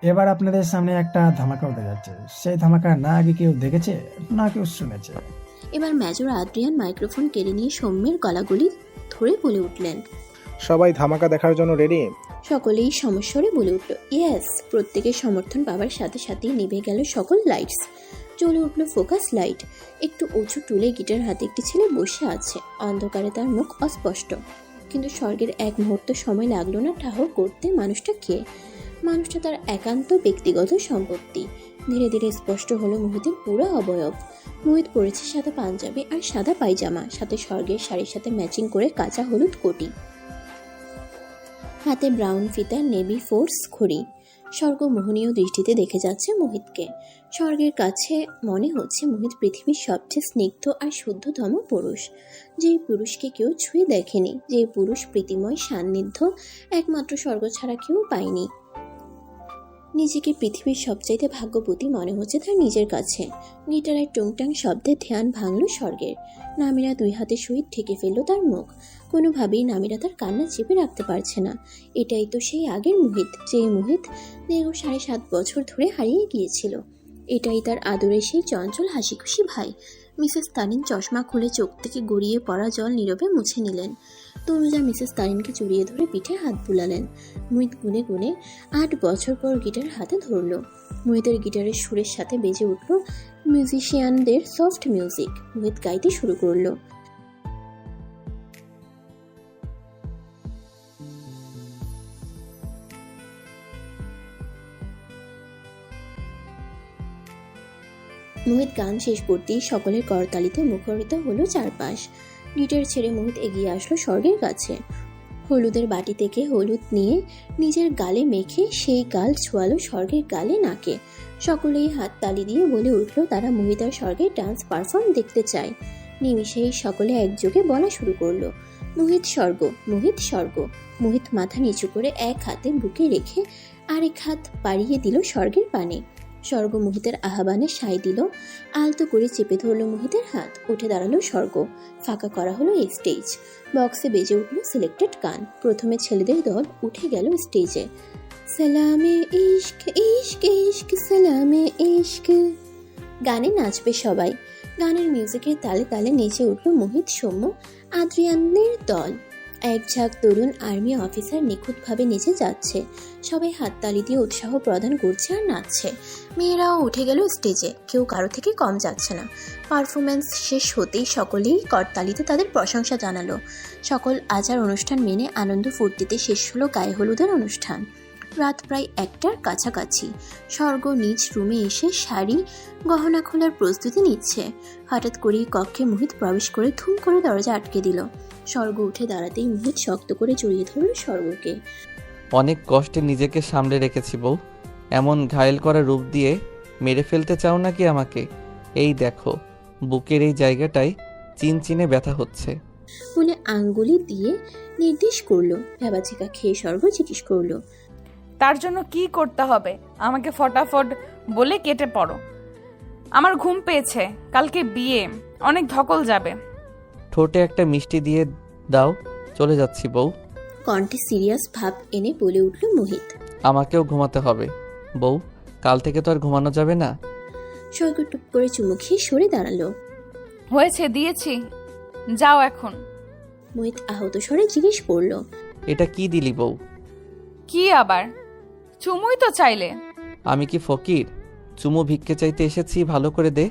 S12: এবার আপনাদের সামনে একটা ধামাকা হতে যাচ্ছে। সেই ধামাকা না আগে কেউ দেখেছে না কেউ শুনেছে।
S3: এবার মেজর আদ্রিয়ান মাইক্রোফোন কেড়ে নিয়ে সৌম্যের গলাগলি ধরে বলে উঠলেন,
S13: সবাই ধামাকা দেখার জন্য রেডি?
S3: সকলেই সমস্বরে বলে উঠল, ইয়েস। প্রত্যেকের সমর্থন পাওয়ার সাথে সাথেই নিভে গেল সকল লাইটস। জ্বলে উঠল ফোকাস লাইট। একটু উঁচু টুলে গিটার হাতে একটি ছেলে বসে আছে। অন্ধকারে তার মুখ অস্পষ্ট, কিন্তু স্বর্গের এক মুহূর্ত সময় লাগলো না ঠাহর করতে মানুষটা কে। মানুষটা তার একান্ত ব্যক্তিগত সম্পত্তি। ধীরে ধীরে স্পষ্ট হলো মোহিতের পুরো অবয়ব। মোহিত পরেছে সাদা পাঞ্জাবি আর সাদা পায়জামা, সাথে স্বর্গের শাড়ির সাথে ম্যাচিং করে কাঁচা হলুদ কোটি, হাতে ব্রাউন ফিতা নেভি ফোর্স ঘড়ি। স্বর্গ মোহনীয় দৃষ্টিতে দেখে যাচ্ছে মোহিতকে। স্বর্গের কাছে মনে হচ্ছে মোহিত পৃথিবীর সবচেয়ে স্নিগ্ধ আর শুদ্ধতম পুরুষ, যেই পুরুষকে কেউ ছুঁয়ে দেখেনি, যে পুরুষ প্রীতিময় সান্নিধ্য একমাত্র স্বর্গ ছাড়া কেউ পায়নি। নিজেকে পৃথিবীর সবচাইতে ভাগ্যবতী মনে হচ্ছে তার নিজের কাছে। গিটারের টুংটাং শব্দে ধ্যান ভাঙল স্বর্গের। নামিরা 2 হাতে সহিত ঠেকে ফেলল তার মুখ। কোনোভাবেই নামিরা তার কান্না চেপে রাখতে পারছে না। এটাই তো সেই আগের মোহিত, যে মোহিত দীর্ঘ 7.5 বছর ধরে হারিয়ে গিয়েছিল। এটাই তার আদরের সেই চঞ্চল হাসি খুশি ভাই। মিসেস তারিন চশমা খুলে চোখ থেকে গড়িয়ে পড়া জল নীরবে মুছে নিলেন। তনুজা মিসেস তারিনকে জড়িয়ে ধরে পিঠে হাত বুলালেন। মোহিত গুনে গুনে 8 বছর পর গিটার হাতে ধরল। মোহিতের গিটারের সুরের সাথে বেজে উঠল মিউজিশিয়ানদের সফট মিউজিক। মোহিত গাইতে শুরু করলো, মোহিত গান শেষ করতেই সকলের করতালিতে মুখরিত হলো চারপাশ। গিটার ছেড়ে মোহিত এগিয়ে আসলো স্বর্গের কাছে। হলুদের বাটি থেকে হলুদ নিয়ে নিজের গালে মেখে সেই গাল ছোঁয়ালো স্বর্গের গালে নাকে। সকলেই হাততালি দিয়ে বলে উঠল তারা মোহিত আর স্বর্গের ডান্স পারফর্ম দেখতে চায়। নিমিষেই সকলে একযোগে বলা শুরু করলো, মোহিত স্বর্গ, মোহিত স্বর্গ। মোহিত মাথা নিচু করে এক হাতে বুকে রেখে আরেক হাত বাড়িয়ে দিল স্বর্গের পানে। স্বর্গ মোহিতের আহ্বানে সায় দিল, আলতো করে চেপে ধরলো মোহিতের হাত। উঠে দাঁড়ালো স্বর্গ। ফাঁকা করা হলো এই স্টেজ। বক্সে বেজে উঠল সিলেক্টেড গান। প্রথমে ছেলেদের দল উঠে গেল স্টেজে। সালামে ইশক ইশক ইশক সালামে ইশক গানে নাচবে সবাই। গানের মিউজিকের তালে তালে নেচে উঠল মোহিত, সৌম্য, আদ্রিয়ানের দল। এক ঝাঁক তরুণ আর্মি অফিসার নিখুঁতভাবে নেচে যাচ্ছে। সবাই হাততালি দিয়ে উৎসাহ প্রদান করছে আর নাচছে। মেয়েরাও উঠে গেল স্টেজে। কেউ কারো থেকে কম যাচ্ছে না। পারফরমেন্স শেষ হতেই সকলেই করতালিতে তাদের প্রশংসা জানালো। সকল আচার অনুষ্ঠান মেনে আনন্দ ফুর্তিতে শেষ হলো গায়ে হলুদের অনুষ্ঠান। রাত প্রায় 1টার কাছাকাছি। স্বর্গ নিজ রুমে এসে শাড়ি গহনা খোলার প্রস্তুতি নিচ্ছে। হঠাৎ করেই কক্ষে মোহিত প্রবেশ করে ধুম করে দরজা আটকে দিল। স্বর্গ উঠে দাঁড়াতেই মোহিত শক্ত করে জড়িয়ে ধরল স্বর্গকে।
S2: অনেক কষ্টে নিজেকে সামলে রেখেছি বউ, এমন ঘায়েল করা রূপ দিয়ে মেরে ফেলতে চাও নাকি আমাকে? এই দেখো, বুকের এই জায়গাটায় চিনচিনে ব্যথা হচ্ছে
S3: বলে আঙ্গুলি দিয়ে নির্দেশ করলো। ভেবাচিকা খেয়ে স্বর্গ জিজ্ঞেস করলো,
S7: তার জন্য কি করতে হবে? আমাকে ফটাফট বলে কেটে পড়ো। আমার ঘুম পেয়েছে, কালকে বিয়ে, অনেক ধকল যাবে।
S2: ঠোঁটে একটা মিষ্টি দিয়ে দাও, চলে যাচ্ছি বউ।
S3: কণ্ঠে সিরিয়াস ভাব এনে বলে উঠল মোহিত।
S2: আমাকেও ঘুমাতে হবে বউ, কাল থেকে তো আর ঘুমানো যাবে না।
S3: স্বর্গ টুপ করে চুমু খেয়ে সরে দাঁড়ালো।
S7: হয়েছে, দিয়েছি, যাও এখন।
S3: মোহিত আহত স্বরে জিজ্ঞেস করলো,
S2: এটা কি দিলি বউ?
S7: কি আবার? চুমুই তো চাইলে।
S2: আমি কি ফকির? চুমু ভিক্ষে চাইতে এসেছি, ভালো করে দে।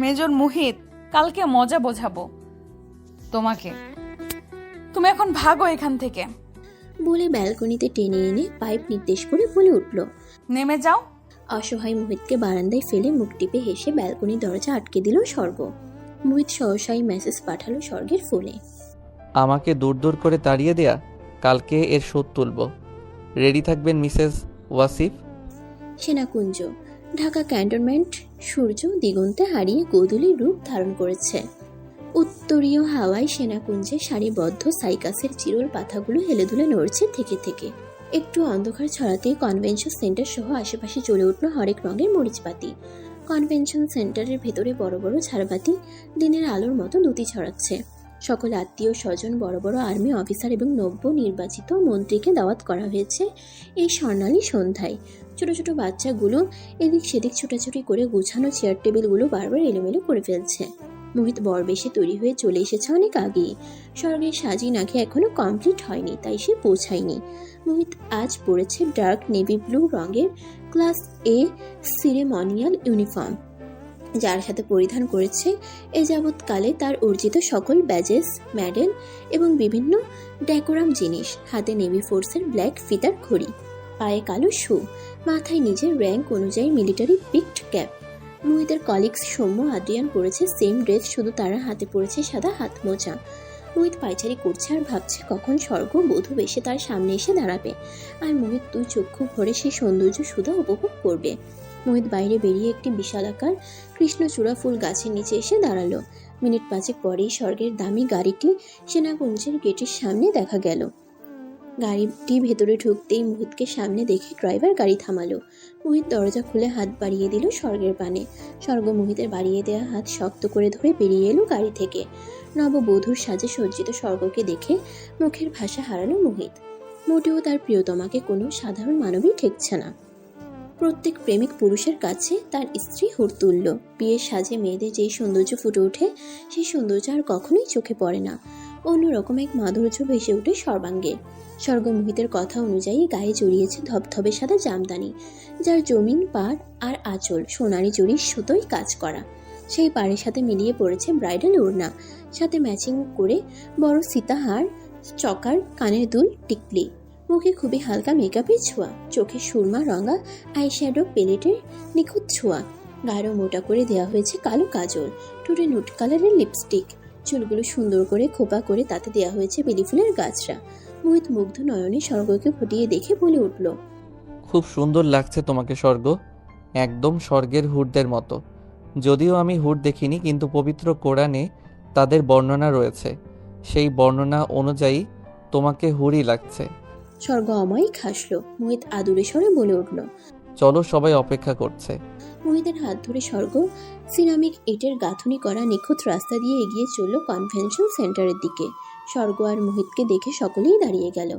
S7: মেজর মোহিত, কালকে মজা বোঝাবো তোমাকে। তুমি এখন ভাগো এখান থেকে।
S3: বলে ব্যালকনিতে টেনে এনে পাইপ নির্দেশ করে বলে উঠল,
S7: নেমে যাও।
S3: অসহায় মোহিতকে বারান্দায় ফেলে মুখ টিপে হেসে ব্যালকনির দরজা আটকে দিল স্বর্গ। মোহিত সহসাই মেসেজ পাঠালো স্বর্গের ফোনে।
S2: আমাকে দূর দূর করে তাড়িয়ে দেয়া, কালকে এর শোধ তুলব। রেডি থাকবেন মিসেস ওয়াসিফ।
S3: সেনাকুঞ্জ, ঢাকা ক্যান্টনমেন্ট। সূর্য দিগন্তে হারিয়ে গোধূলির রূপ ধারণ করেছে। উত্তরীয় হাওয়ায় সেনাকুঞ্জে সারিবদ্ধ সাইকাসের চিরল পাতাগুলো হেলে দুলে নড়ছে থেকে থেকে। একটু অন্ধকার ছড়াতেই কনভেনশন সেন্টার সহ আশেপাশে জ্বলে উঠল হরেক রঙের মরিচবাতি। কনভেনশন সেন্টারের ভেতরে বড় বড় ঝাড়বাতি দিনের আলোর মতো দুতি ছড়াচ্ছে। সকল আত্মীয় স্বজন, বড় বড় আর্মি অফিসার এবং নব্য নির্বাচিত মন্ত্রীকে দাওয়াত করা হয়েছে এই স্বর্ণালী সন্ধ্যায়। ছোট ছোট বাচ্চাগুলো এদিক সেদিক ছোটাছুটি করে গুছানো চেয়ার টেবিলগুলো বারবার এলোমেলো করে ফেলছে। মোহিত বরবেশে তৈরি হয়ে চলে এসেছে অনেক আগেই। স্বর্গের সাজি নাকি এখনো কমপ্লিট হয়নি, তাই সে পৌঁছায়নি। মোহিত আজ পরেছে ডার্ক নেভি ব্লু রঙের ক্লাস এ সিরেমনিয়াল ইউনিফর্ম, যার সাথে পরিধান করেছে এ যাবৎকালে তার অর্জিত সকল ব্যাজেস, মেডেল এবং বিভিন্ন ডেকোরাম জিনিস। হাতে নেভি ফোর্সের ব্ল্যাক ফিতার ঘড়ি, পায়ে কালো শু, মাথায় নিজের র্যাঙ্ক অনুযায়ী মিলিটারি পিকড ক্যাপ। মোহিতের কলিগস সৌম্য, আদ্রিয়ান পরেছে সেম ড্রেস, শুধু তারা হাতে পড়েছে সাদা হাত মোজা। মোহিত পায়চারি করছে আর ভাবছে কখন স্বর্গ বধূ বেশে তার সামনে এসে দাঁড়াবে আর মোহিত দুই চক্ষু ভরে সেই সৌন্দর্য সুধা উপভোগ করবে। মোহিত বাইরে বেরিয়ে একটি বিশালাকার কৃষ্ণচূড়া ফুল গাছের নিচে এসে দাঁড়ালো। মিনিট 5 পরেই স্বর্গের দামি গাড়িটি সেনাকুঞ্জের গেটের সামনে দেখা গেল। গাড়িটি ভেতরে ঢুকতেই মোহিতকে সামনে দেখে ড্রাইভার গাড়ি থামালো। মোহিত দরজা খুলে হাত বাড়িয়ে দিল স্বর্গের পানে। স্বর্গ মোহিতের বাড়িয়ে দেওয়া হাত শক্ত করে ধরে বেরিয়ে এলো গাড়ি থেকে। নববধূর সাজে সজ্জিত স্বর্গকে দেখে মুখের ভাষা হারালো মোহিত। মোটেও তার প্রিয়তমাকে কোনো সাধারণ মানবী ঠেকছে না। প্রত্যেক প্রেমিক পুরুষের কাছে তার স্ত্রী হুড়তুল্য। বিয়ের সাজে মেয়েদের যেই সৌন্দর্য ফুটে ওঠে, সেই সৌন্দর্য আর কখনোই চোখে পড়ে না। অন্যরকম এক মাধুর্য ভেসে ওঠে সর্বাঙ্গে। স্বর্গ মোহিতের কথা অনুযায়ী গায়ে জড়িয়েছে ধবধবে সাদা জামদানি, যার জমিন, পাড় আর আঁচল সোনারি জড়ির সুতোয় কাজ করা। সেই পাড়ের সাথে মিলিয়ে পড়েছে ব্রাইডাল ওড়না, সাথে ম্যাচিং করে বড় সীতাহার, চকার, কানের দুল, টিকলি। মুখে খুবই হালকা মেকআপের ছোঁয়া, চোখে সুরমা রঙা আইশ্যাডো প্যালেটের নিখুঁত ছোঁয়া। গাঢ় মোটা করে দেওয়া হয়েছে কালো কাজল, ঠোঁটে নুট কালারের লিপস্টিক, চুলগুলো সুন্দর করে খোপা করে তাতে দেওয়া হয়েছে বেলি ফুলের গাছরা। মোহিত মুগ্ধ নয়নে স্বর্গকে ফুটিয়ে দেখে বলে উঠল,
S2: খুব সুন্দর লাগছে তোমাকে স্বর্গ, একদম স্বর্গের হুরদের মতো। যদিও আমি হুর দেখিনি, কিন্তু পবিত্র কোরআনে তাদের বর্ণনা রয়েছে, সেই বর্ণনা অনুযায়ী তোমাকে হুরই লাগছে।
S3: স্বর্গ অমায়িক হাসলো। মোহিত আদুরে স্বরে বলে উঠল,
S2: চলো, সবাই অপেক্ষা করছে।
S3: মোহিতের হাত ধরে স্বর্গ সিরামিক ইটের গাঁথুনি করা নিখুঁত রাস্তা দিয়ে এগিয়ে চলল কনভেনশন সেন্টারের দিকে। স্বর্গ আর মোহিতকে দেখে সকলেই দাঁড়িয়ে গেল।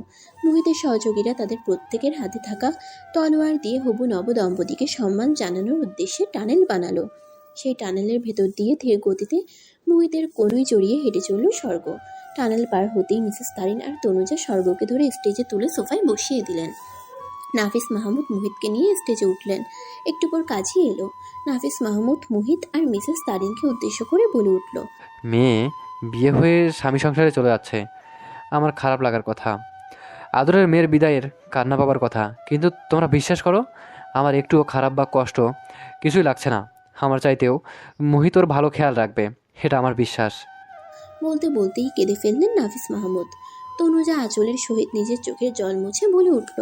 S3: মোহিতের সহযোগীরা তাদের প্রত্যেকের হাতে থাকা তলোয়ার দিয়ে হবু নব দম্পতিকে সম্মান জানানোর উদ্দেশ্যে টানেল বানালো। সেই টানেলের ভেতর দিয়ে ধীর গতিতে মোহিতের কনুই জড়িয়ে হেঁটে চলল স্বর্গ। টানেল পার হতেই মিসেস তারিন আর তনুজা স্বর্গকে ধরে স্টেজে তুলে সোফায় বসিয়ে দিলেন। নাফিস মাহমুদ মোহিতকে নিয়ে স্টেজে উঠলেন। একটু পর কাজই এলো। নাফিস মাহমুদ মোহিত আর মিসেস তারিনকে উদ্দেশ্য করে বলে উঠল,
S6: মেয়ে বিয়ে হয়ে স্বামী সংসারে চলে যাচ্ছে, আমার খারাপ লাগার কথা। আদরের মেয়ের বিদায়ের কান্না পাবার কথা, কিন্তু তোমরা বিশ্বাস করো, আমার একটুও খারাপ বা কষ্ট কিছুই লাগছে না। আমার চাইতেও মোহিত ওর ভালো খেয়াল রাখবে, এটা আমার বিশ্বাস।
S3: বলতে বলতেই কেঁদে ফেললেন নাফিস মাহমুদ। তনুজা আঁচলের সহিত নিজের চোখের জল মুছে বলে উঠল,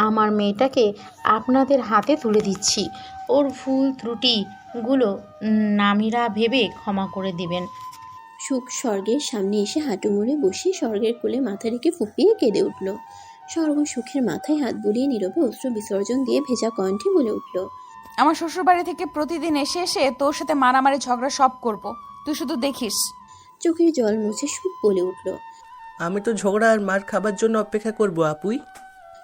S8: আমার মেয়েটাকে আপনাদের হাতে তুলে দিচ্ছি। ওর ভুল ত্রুটিগুলো নামিরা ভেবে ক্ষমা করে দিবেন।
S3: সুখ স্বর্গের সামনে এসে হাঁটু মুড়ে বসে স্বর্গের কোলে মাথা রেখে ফুঁপিয়ে কেঁদে উঠল। স্বর্গ সুখের মাথায় হাত বুলিয়ে নীরবে অশ্রু বিসর্জন দিয়ে ভেজা কণ্ঠে বলে উঠল,
S7: আমার শ্বশুরবাড়ি থেকে প্রতিদিন এসে এসে তোর সাথে মারামারি ঝগড়া সব করব, তুই শুধু দেখিস।
S3: চোখের জল মুছে সুখ বলে উঠল,
S10: আমি তো ঝগড়া আর মার খাবার জন্য অপেক্ষা করব আপুই।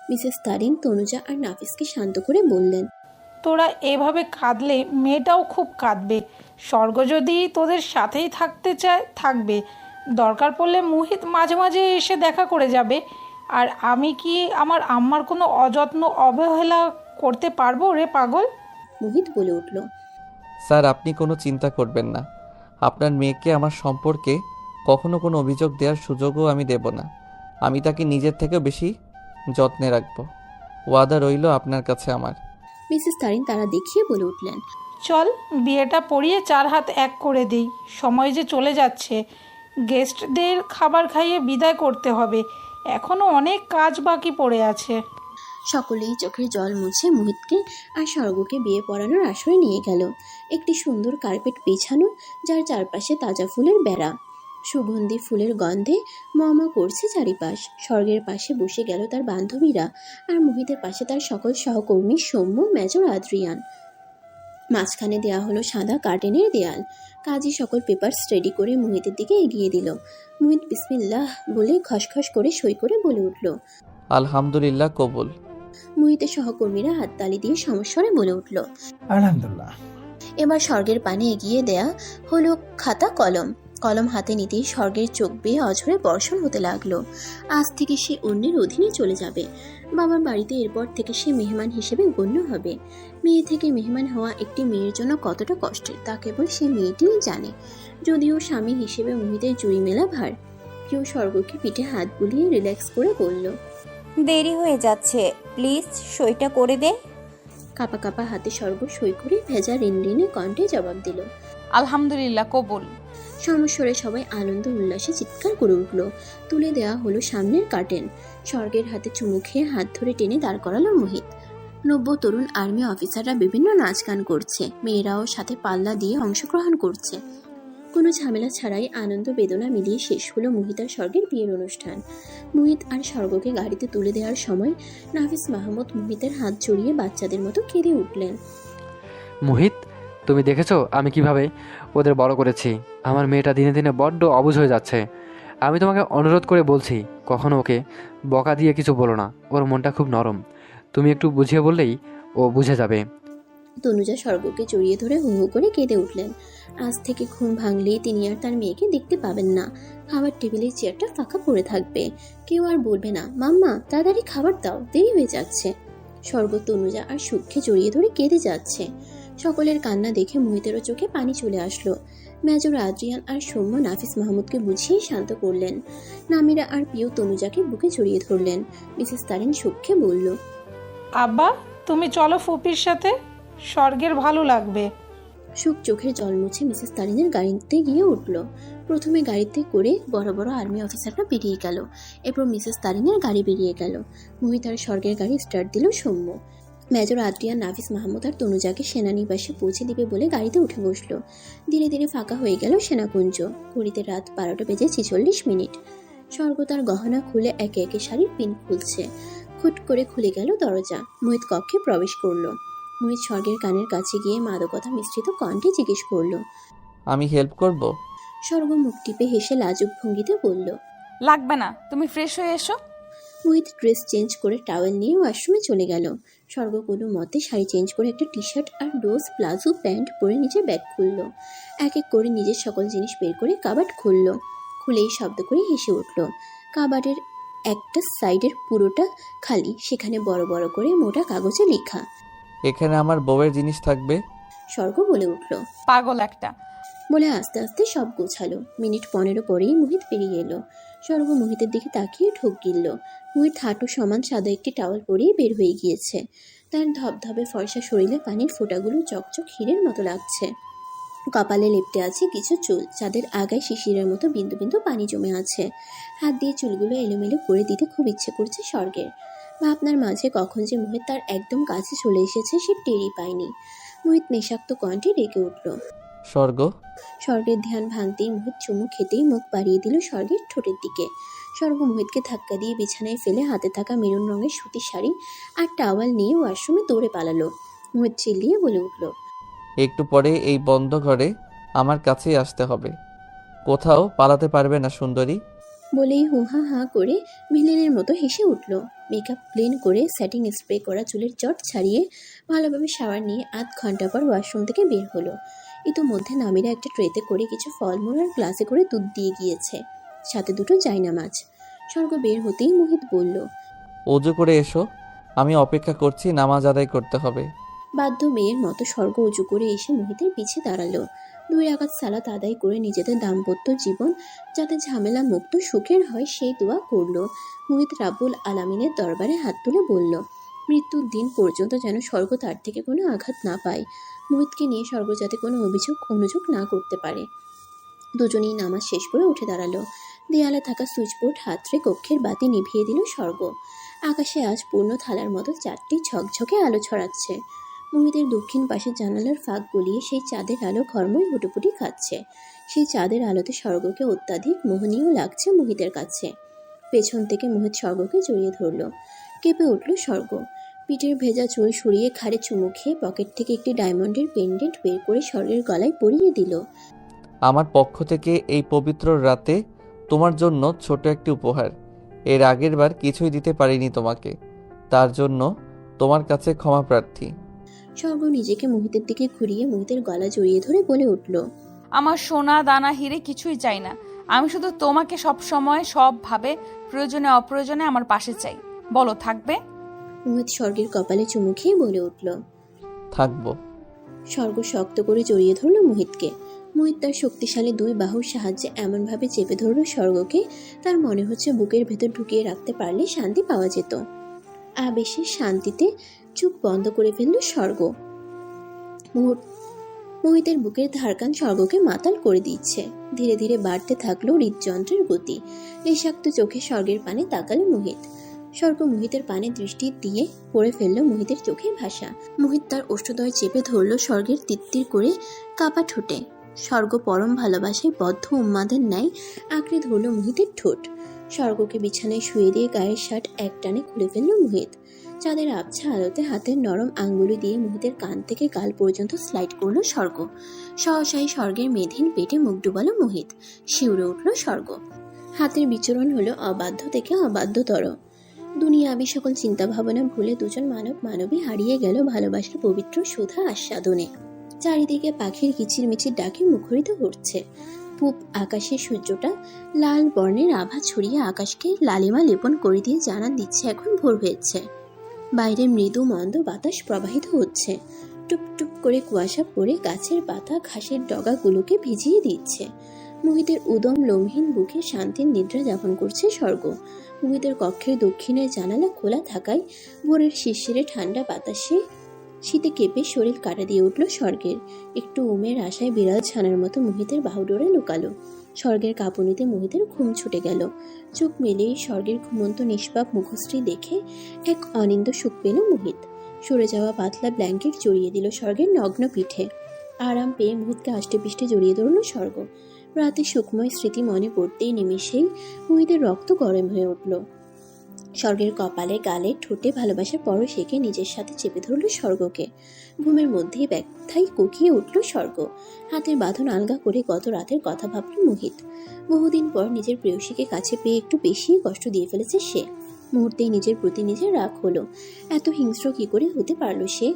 S3: মিসেস তারিন তনুজা আর নাফিসকে শান্ত করে বললেন,
S4: তোরা এভাবে কাঁদলে মেয়েটাও খুব কাঁদবে। স্বর্গ যদি তোদের সাথেই থাকতে চায় থাকবে, দরকার পড়লে মোহিত মাঝে মাঝে এসে দেখা করে যাবে। আর আমি কি আমার আম্মার কোনো অযত্ন অবহেলা করতে পারবো রে পাগল?
S3: মোহিত বলে উঠল,
S2: স্যার, আপনি কোনো চিন্তা করবেন না। আপনার মেয়েকে আমার সম্পর্কে কখনো কোনো অভিযোগ দেওয়ার সুযোগও আমি দেব না। আমি তাকে নিজের থেকেও বেশি যত্নে রাখবো। ওয়াদা রইল আপনার কাছে আমার।
S3: মিসেস তারিন তারা দেখিয়ে বলে উঠলেন,
S4: চল বিয়েটা পড়িয়ে 4 হাত এক করে দিই, সময় যে চলে যাচ্ছে। গেস্টদের খাবার খাইয়ে বিদায় করতে হবে, এখনও অনেক কাজ বাকি পড়ে আছে।
S3: সকলেই চোখের জল মুছে মোহিতকে আর স্বর্গকে বিয়ে পড়ানোর আসরে নিয়ে গেল। একটি সুন্দর কার্পেট বিছানো, যার চারপাশে তাজা ফুলের বেড়া। সুগন্ধি ফুলের গন্ধে মমা করছে চারিপাশ। স্বর্গের পাশে বসে গেল তার বান্ধবীরা, আর মোহিতের পাশে তার সকল সহকর্মী সৌম্য, মেজর, আদ্রিয়ান। মাঝখানে দেয়া হলো সাদা কার্টেনের দেয়াল। কাজী সকল পেপারস রেডি করে মোহিতের দিকে এগিয়ে দিল। মোহিত বিসমিল্লাহ বলে খসখস করে সই করে বলে উঠল,
S2: আলহামদুলিল্লাহ, কবুল।
S3: মোহিতের সহকর্মীরা হাততালি দিয়ে সমস্বরে বলে উঠল,
S12: আলহামদুলিল্লাহ।
S3: এবার স্বর্গের পানে এগিয়ে দেয়া হলো খাতা কলম। কলম হাতে নিতেই স্বর্গের চোখ বেয়ে অঝরে বর্ষণ হতে লাগলো। আজ থেকে সে অন্যের অধীনে চলে যাবে। বাবার বাড়িতে এরপর থেকে সে মেহমান হিসেবে গণ্য হবে। মেয়ে থেকে মেহমান হওয়া একটি মেয়ের জন্য কতটা কষ্টের তা কেবল সে মেয়েটিই জানে। যদিও স্বামী হিসেবে মোহিতের জুড়ি মেলা ভার। কেউ স্বর্গকে পিঠে হাত বুলিয়ে রিল্যাক্স করে বলল,
S9: দেরি হয়ে যাচ্ছে, প্লিজ সইটা করে দে।
S3: কাপা কাপা হাতে স্বর্গ সই করে ভেজা রিনরিনে কণ্ঠে জবাব দিল,
S7: আলহামদুলিল্লাহ, কবুল।
S3: সমস্বরে সবাই আনন্দ উল্লাসে চিৎকার করে উঠল। তুলে দেওয়া হলো সামনের কার্টেন। স্বর্গের হাতে চুমু খেয়ে হাত ধরে টেনে দাঁড় করালো মোহিত। নব্য তরুণ আর্মি অফিসাররা বিভিন্ন নাচ গান করছে, মেয়েরাও সাথে পাল্লা দিয়ে অংশগ্রহণ করছে। কোনো ঝামেলা ছাড়াই আনন্দ বেদনা মিলিয়ে শেষ হলো মোহিত আর স্বর্গের বিয়ের অনুষ্ঠান। মোহিত আর স্বর্গকে গাড়িতে তুলে দেওয়ার সময় নাফিস মাহমুদ মোহিতের হাত জড়িয়ে বাচ্চাদের মতো কেঁদে উঠলেন,
S6: মোহিত, তুমি দেখেছো আমি কিভাবে ওদের বড় করেছি? আমার মেয়েটা দিনে দিনে বড্ড অবুঝ হয়ে যাচ্ছে। আমি তোমাকে অনুরোধ করে বলছি, কখনো ওকে বকা দিয়ে কিছু বলো না, ওর মনটা খুব নরম। তুমি একটু বুঝিয়ে বললেই ও বুঝে যাবে।
S3: তনুজা স্বর্গকে জড়িয়ে ধরে হু হু করে কেঁদে উঠলেন। আজ থেকে ঘুম ভাঙলেই তিনি আর তার মেয়েকে দেখতে পাবেন না। খাবার টেবিলের চেয়ারটা ফাঁকা পড়ে থাকবে। কেউ আর বলবে না, মাম্মা তাড়াতাড়ি খাবার দাও, দেরি হয়ে যাচ্ছে। স্বর্গ তনুজা আর সুখকে জড়িয়ে ধরে কেঁদে যাচ্ছে। সকলের কান্না দেখে মোহিতেরও চোখে পানি চলে আসলো। মেজর, আদ্রিয়ান আর সৌম্য নাফিস মাহমুদকে বুঝিয়ে শান্ত করলেন। নামিরা আর পিউ তনুজাকে বুকে জড়িয়ে ধরলেন। মিসেস তারিন সুখকে বলল,
S4: আব্বা, তুমি চলো ফুপির সাথে। স্বর্গের ভালো লাগবে।
S3: সুখ চোখের জল মুছে মিসেস তারিনের গাড়িতে গিয়ে উঠল। প্রথমে গাড়িতে করে বড় বড় আর্মি অফিসাররা বেরিয়ে গেল, এরপর মিসেস তারিনের গাড়ি বেরিয়ে গেল। মোহিত আর স্বর্গের গাড়ি স্টার্ট দিল সৌম্য। মেজর আদ্রিয়ান, নাফিস মাহমুদ আর তনুজাকে সেনানিবাসে পৌঁছে দিবে বলে গাড়িতে উঠে বসলো। ধীরে ধীরে ফাঁকা হয়ে গেল সেনাকুঞ্জ। ঘড়িতে রাত 12টা বেজে 46 মিনিট। স্বর্গ তার গহনা খুলে একে একে শাড়ির পিন খুলছে। খুট করে খুলে গেল দরজা। মোহিত কক্ষে প্রবেশ করলো। মোহিত স্বর্গের কানের কাছে গিয়ে মাদকতা মিশ্রিত কণ্ঠে জিজ্ঞেস করলো,
S2: আমি হেল্প করব?
S3: স্বর্গ মুখ টিপে হেসে লাজুক ভঙ্গিতে বলল,
S7: লাগবে না, তুমি ফ্রেশ হয়ে এসো।
S3: মোহিত ড্রেস চেঞ্জ করে টাওয়েল নিয়ে ওয়াশরুমে চলে গেল। স্বর্গ কোনো মতে শাড়ি চেঞ্জ করে একটা টি শার্ট আর ডোজ প্লাজো প্যান্ট পরে নিজের ব্যাগ খুললো। এক এক করে নিজের সকল জিনিস বের করে কাবার্ড খুললো। খুলেই শব্দ করে হেসে উঠল। কাবার্ডের একটা সাইডের পুরোটা খালি, সেখানে বড় বড় করে মোটা কাগজে লেখা,
S2: এখানে আমার বউয়ের জিনিস থাকবে।
S3: স্বর্গ বলে উঠল,
S7: পাগল একটা।
S3: বলে আস্তে আস্তে সব গোছালো। মিনিট 15 পরেই মোহিত বেরিয়ে এলো। স্বর্গ মোহিতের দিকে তাকিয়ে ঢোক গিলল। মোহিত হাঁটু সমান সাদা একটি টাওয়াল পরিয়ে বের হয়ে গিয়েছে। তার ধবধবে ফর্সা শরীরে পানির ফোঁটাগুলো চকচক হীরের মতো লাগছে। কপালে লেপ্টে আছে কিছু চুল, যাদের আগায় শিশিরের মতো বিন্দু বিন্দু পানি জমে আছে। হাত দিয়ে চুলগুলো এলোমেলো করে দিতে খুব ইচ্ছে করছে স্বর্গের। ভাবনার মাঝে কখন যে মোহিত তার একদম কাছে চলে এসেছে সে টেরই পায়নি। মোহিত নেশাক্ত কণ্ঠে ডেকে উঠল,
S2: স্বর্গ।
S3: স্বর্গের ধ্যান ভাঙতেই মোহিত চুমু খেতেই মুখ বাড়িয়ে দিল স্বর্গের ঠোঁটের দিকে। স্বর্গ মোহিতকে ধাক্কা দিয়ে বিছানায় ফেলে হাতে থাকা মেরুন রঙের সুতির শাড়ি আর টাওয়াল নিয়ে ওয়াশরুমে দৌড়ে পালালো। মোহিত চিল্লিয়ে বলে উঠল,
S2: একটু পরে এই বন্ধ ঘরে আমার কাছেই আসতে হবে, কোথাও পালাতে পারবে না সুন্দরী।
S3: বলেই হুহা হা করে ভিলেনের মতো হেসে উঠল। মেকআপ ক্লিন করে সেটিং স্প্রে করা চুলের জট ছাড়িয়ে ভালোভাবে শাওয়ার নিয়ে আধ ঘন্টা পর ওয়াশরুম থেকে বের হলো। ইতোমধ্যে নামিরা একটা ট্রেতে করে কিছু ফলমূল আর গ্লাসে করে দুধ দিয়ে গিয়েছে, সাথে দুটো জায়নামাজ। স্বর্গ বের হতেই মোহিত বলল,
S2: অজু করে এসো, আমি অপেক্ষা করছি, নামাজ আদায় করতে হবে।
S3: বাধ্য মেয়ের মতো স্বর্গ উঁচু করে এসে মোহিতের পিছে দাঁড়ালো। 2 রাকাত সালাত আদায় করে নিজেদের দাম্পত্য জীবন যাতে ঝামেলা মুক্ত সুখের হয় সেই দোয়া করলো। মোহিত রাব্বুল আলামিনের দরবারে হাত তুলে বলল, মৃত্যুর দিন পর্যন্ত যেন স্বর্গ তার থেকে কোনো আঘাত না পায়। মোহিতকে নিয়ে স্বর্গ যাতে কোনো অনুযোগ না করতে পারে। দুজনেই নামাজ শেষ করে উঠে দাঁড়ালো। দেয়ালে থাকা সুইচবোর্ড হাতড়ে কক্ষের বাতি নিভিয়ে দিল স্বর্গ। আকাশে আজ পূর্ণ থালার মতো 4টি ঝকঝকে আলো ছড়াচ্ছে। মোহিতের দক্ষিণ পাশের জানালার ফাঁক গলিয়ে সেই চাঁদের আলো ঘরময় হুটোপুটি খাচ্ছে। সেই চাঁদের আলোতে স্বর্গকে অত্যাধিক মোহনীয় লাগছে মোহিতের কাছে। পেছন থেকে মোহিত স্বর্গকে জড়িয়ে ধরল। কেঁপে উঠল স্বর্গ। পিঠের ভেজা চুল সরিয়ে ঘাড়ে চুমু খেয়ে পকেট থেকে একটি ডায়মন্ডের পেন্ডেন্ট বের করে স্বর্গের গলায় পরিয়ে দিল।
S2: আমার পক্ষ থেকে এই পবিত্র রাতে তোমার জন্য ছোট একটি উপহার। এর আগের বার কিছুই দিতে পারিনি তোমাকে, তার জন্য তোমার কাছে ক্ষমা প্রার্থী।
S3: স্বর্গ নিজেকে মোহিতের দিকে ঘুরিয়ে মোহিতের গলা জড়িয়ে ধরে বলে উঠল,
S7: আমার সোনা দানা হিরে কিছুই চাই না, আমি শুধু তোমাকে সব সময় সবভাবে প্রয়োজনে অপ্রয়োজনে আমার পাশে চাই। বলো, থাকবে?
S3: মোহিত স্বর্গের কপালে চুমু খেয়ে বলে উঠল,
S2: থাকবো।
S3: স্বর্গ শক্ত করে জড়িয়ে ধরল মোহিতকে। মোহিত তার শক্তিশালী 2 বাহুর সাহায্যে এমনভাবে চেপে ধরল স্বর্গকে, তার মনে হচ্ছে বুকের ভেতর ঢুকিয়ে রাখতে পারলে শান্তি পাওয়া যেত। আবেশের শান্তিতে চোখ বন্ধ করে ফেলল স্বর্গ। মোহিতের বুকের ধারকান স্বর্গকে মাতাল করে দিচ্ছে। ধীরে ধীরে বাড়তে থাকলো হৃদযন্ত্রের গতি। নিঃশাক্ত চোখে স্বর্গের পানে তাকালো মোহিত। স্বর্গ মোহিতের পানে দৃষ্টি দিয়ে পড়ে ফেলল মোহিতের চোখে ভাষা। মোহিত তার ওষ্ঠদ্বয় চেপে ধরল স্বর্গের তিত্তির করে কাপা ঠোঁটে। স্বর্গ পরম ভালোবাসায় বদ্ধ উন্মাদের ন্যায় আঁকড়ে ধরল মোহিতের ঠোঁট। স্বর্গকে বিছানায় শুয়ে দিয়ে গায়ের শার্ট একটানে খুলে ফেলল মোহিত। চাঁদের আবছা আলোতে হাতের নরম আঙ্গুলি দিয়ে মোহিতের কান থেকে গাল পর্যন্ত স্লাইড করলো স্বর্গ। সহসাই স্বর্গের মেধিন পেটে মুখ ডুবালো মোহিত। শিউরে উঠল স্বর্গ। হাতের বিচরণ হলো অবাধ্য থেকে অবাধ্যতর। দুনিয়াবি সকল চিন্তা ভাবনা ভুলে দুজন মানব মানবী হারিয়ে গেল ভালোবাসার পবিত্র সুধা আস্বাদনে। চারিদিকে পাখির কিচিরমিচির ডাকে মুখরিত হচ্ছে। পূব আকাশে সূর্যটা লাল বর্ণের আভা ছড়িয়ে আকাশকে লালিমা লেপন করে দিয়ে জানান দিচ্ছে এখন ভোর হয়েছে। বাইরে মৃদু মন্দ বাতাস প্রবাহিত হচ্ছে। টুপ টুপ করে কুয়াশা পড়ে গাছের পাতা ঘাসের ডগাগুলোকে ভিজিয়ে দিচ্ছে। মোহিতের উদম লোমহীন বুকে শান্তির নিদ্রা যাপন করছে স্বর্গ। মোহিতের কক্ষের দক্ষিণের জানালা খোলা থাকায় ভোরের শিরশিরে ঠান্ডা বাতাসে শীতে কেঁপে শরীর কাটা দিয়ে উঠল স্বর্গের। একটু উমের আশায় বিড়াল ছানার মতো মোহিতের বাহুডোরে লুকালো। স্বর্গের কাঁপুনিতে মোহিতের ঘুম ছুটে গেল। চোখ মেলেই স্বর্গের ঘুমন্ত নিষ্পাপ মুখশ্রী দেখে এক অনিন্দ সুখ পেল মোহিত। সরে যাওয়া পাতলা ব্ল্যাঙ্কেট জড়িয়ে দিল স্বর্গের নগ্ন পিঠে। আরাম পেয়ে মোহিতকে আষ্টেপৃষ্টে জড়িয়ে ধরল স্বর্গ। রাতে সুখময় স্মৃতি মনে পড়তেই নিমেষেই মোহিতের রক্ত গরম হয়ে উঠল। স্বর্গের কপালে গালে ঠোঁটে ভালোবাসার পরশ এঁকে নিজের সাথে চেপে ধরল স্বর্গকে। ঘুমের মধ্যেই ব্যথায় কুকিয়ে উঠল স্বর্গ। হাতের বাঁধন আলগা করে গত রাতের কথা ভাবল মোহিত। বহুদিন পর নিজের প্রেয়সীকে কাছে পেয়ে একটু বেশি কষ্ট দিয়ে ফেলেছে সে। মুহূর্তেই নিজের প্রতি নিজের রাগ হলো। এত হিংস্র কি করে হতে পারলো সে?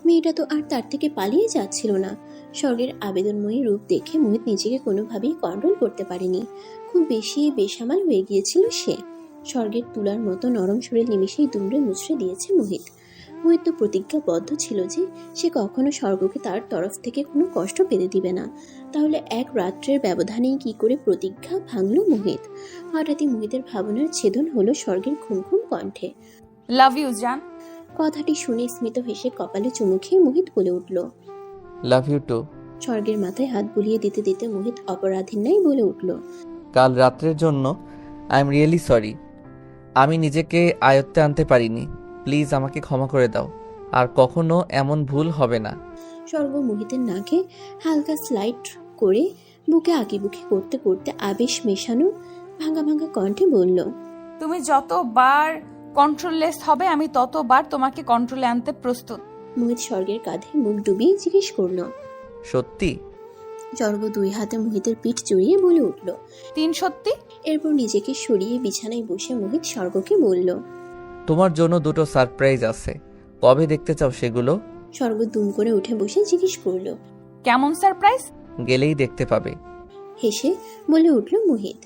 S3: মেয়েটা তো আর তার থেকে পালিয়ে যাচ্ছিল না। স্বর্গের আবেদনময়ী রূপ দেখে মোহিত নিজেকে কোনোভাবেই কন্ট্রোল করতে পারেনি। খুব বেশি বেসামাল হয়ে গিয়েছিল সে। স্বর্গের তুলার মতো নরম শরীর নিমিষেই দুমড়ে মুচড়ে দিয়েছে মোহিত। মোহিত তো প্রতিজ্ঞাবদ্ধ ছিল যে সে কখনো স্বর্গকে তার তরফ থেকে কোনো কষ্ট পেতে দিবে না। তাহলে এক রাত্রের ব্যবধানেই কি করে প্রতিজ্ঞা ভাঙল মোহিত? হঠাৎই মোহিতের ভাবনার ছেদন হলো স্বর্গের ঘুম ঘুম কণ্ঠে।
S7: লাভ ইউ জান।
S3: কথাটি শুনে স্মিত হেসে কপালে চুমু খেয়ে মোহিত বলে উঠল,
S2: লাভ ইউ টু।
S3: স্বর্গের মাথায় হাত বুলিয়ে দিতে দিতে মোহিত অপরাধীর ন্যায় বলে উঠল,
S2: কাল রাত্রের জন্য আই এম রিয়েলি সরি। আমি নিজেকে আয়ত্তে আনতে পারিনি। প্লিজ আমাকে ক্ষমা করে দাও। আর কখনো এমন ভুল হবে না।
S3: স্বর্গ মোহিতের নাকে হালকা স্লাইড করে বুকে আঁকিবুকি করতে করতে আবেশ মেশানো ভাঙা ভাঙা কণ্ঠে বলল,
S7: তুমি যতবার কন্ট্রোললেস হবে আমি ততবার তোমাকে কন্ট্রোলে আনতে প্রস্তুত।
S3: মোহিত স্বর্গের কাঁধে মুখ ডুবিয়ে জিজ্ঞেস করল,
S2: সত্যি?
S3: স্বর্গ দুই হাতে মোহিতের পিঠ জড়িয়ে বলে উঠল,
S7: 3 সত্যি।
S3: এরপর নিজেকে সরিয়ে বিছানায় বসে মোহিত স্বর্গকে বলল,
S2: তোমার জন্য 2টো সারপ্রাইজ আছে। কবে দেখতে চাও সেগুলো?
S3: স্বর্গ দুম করে উঠে বসে জিজ্ঞেস করল,
S7: কেমন সারপ্রাইজ?
S2: গেলেই দেখতে পাবে।
S3: হেসে বলে উঠল মোহিত,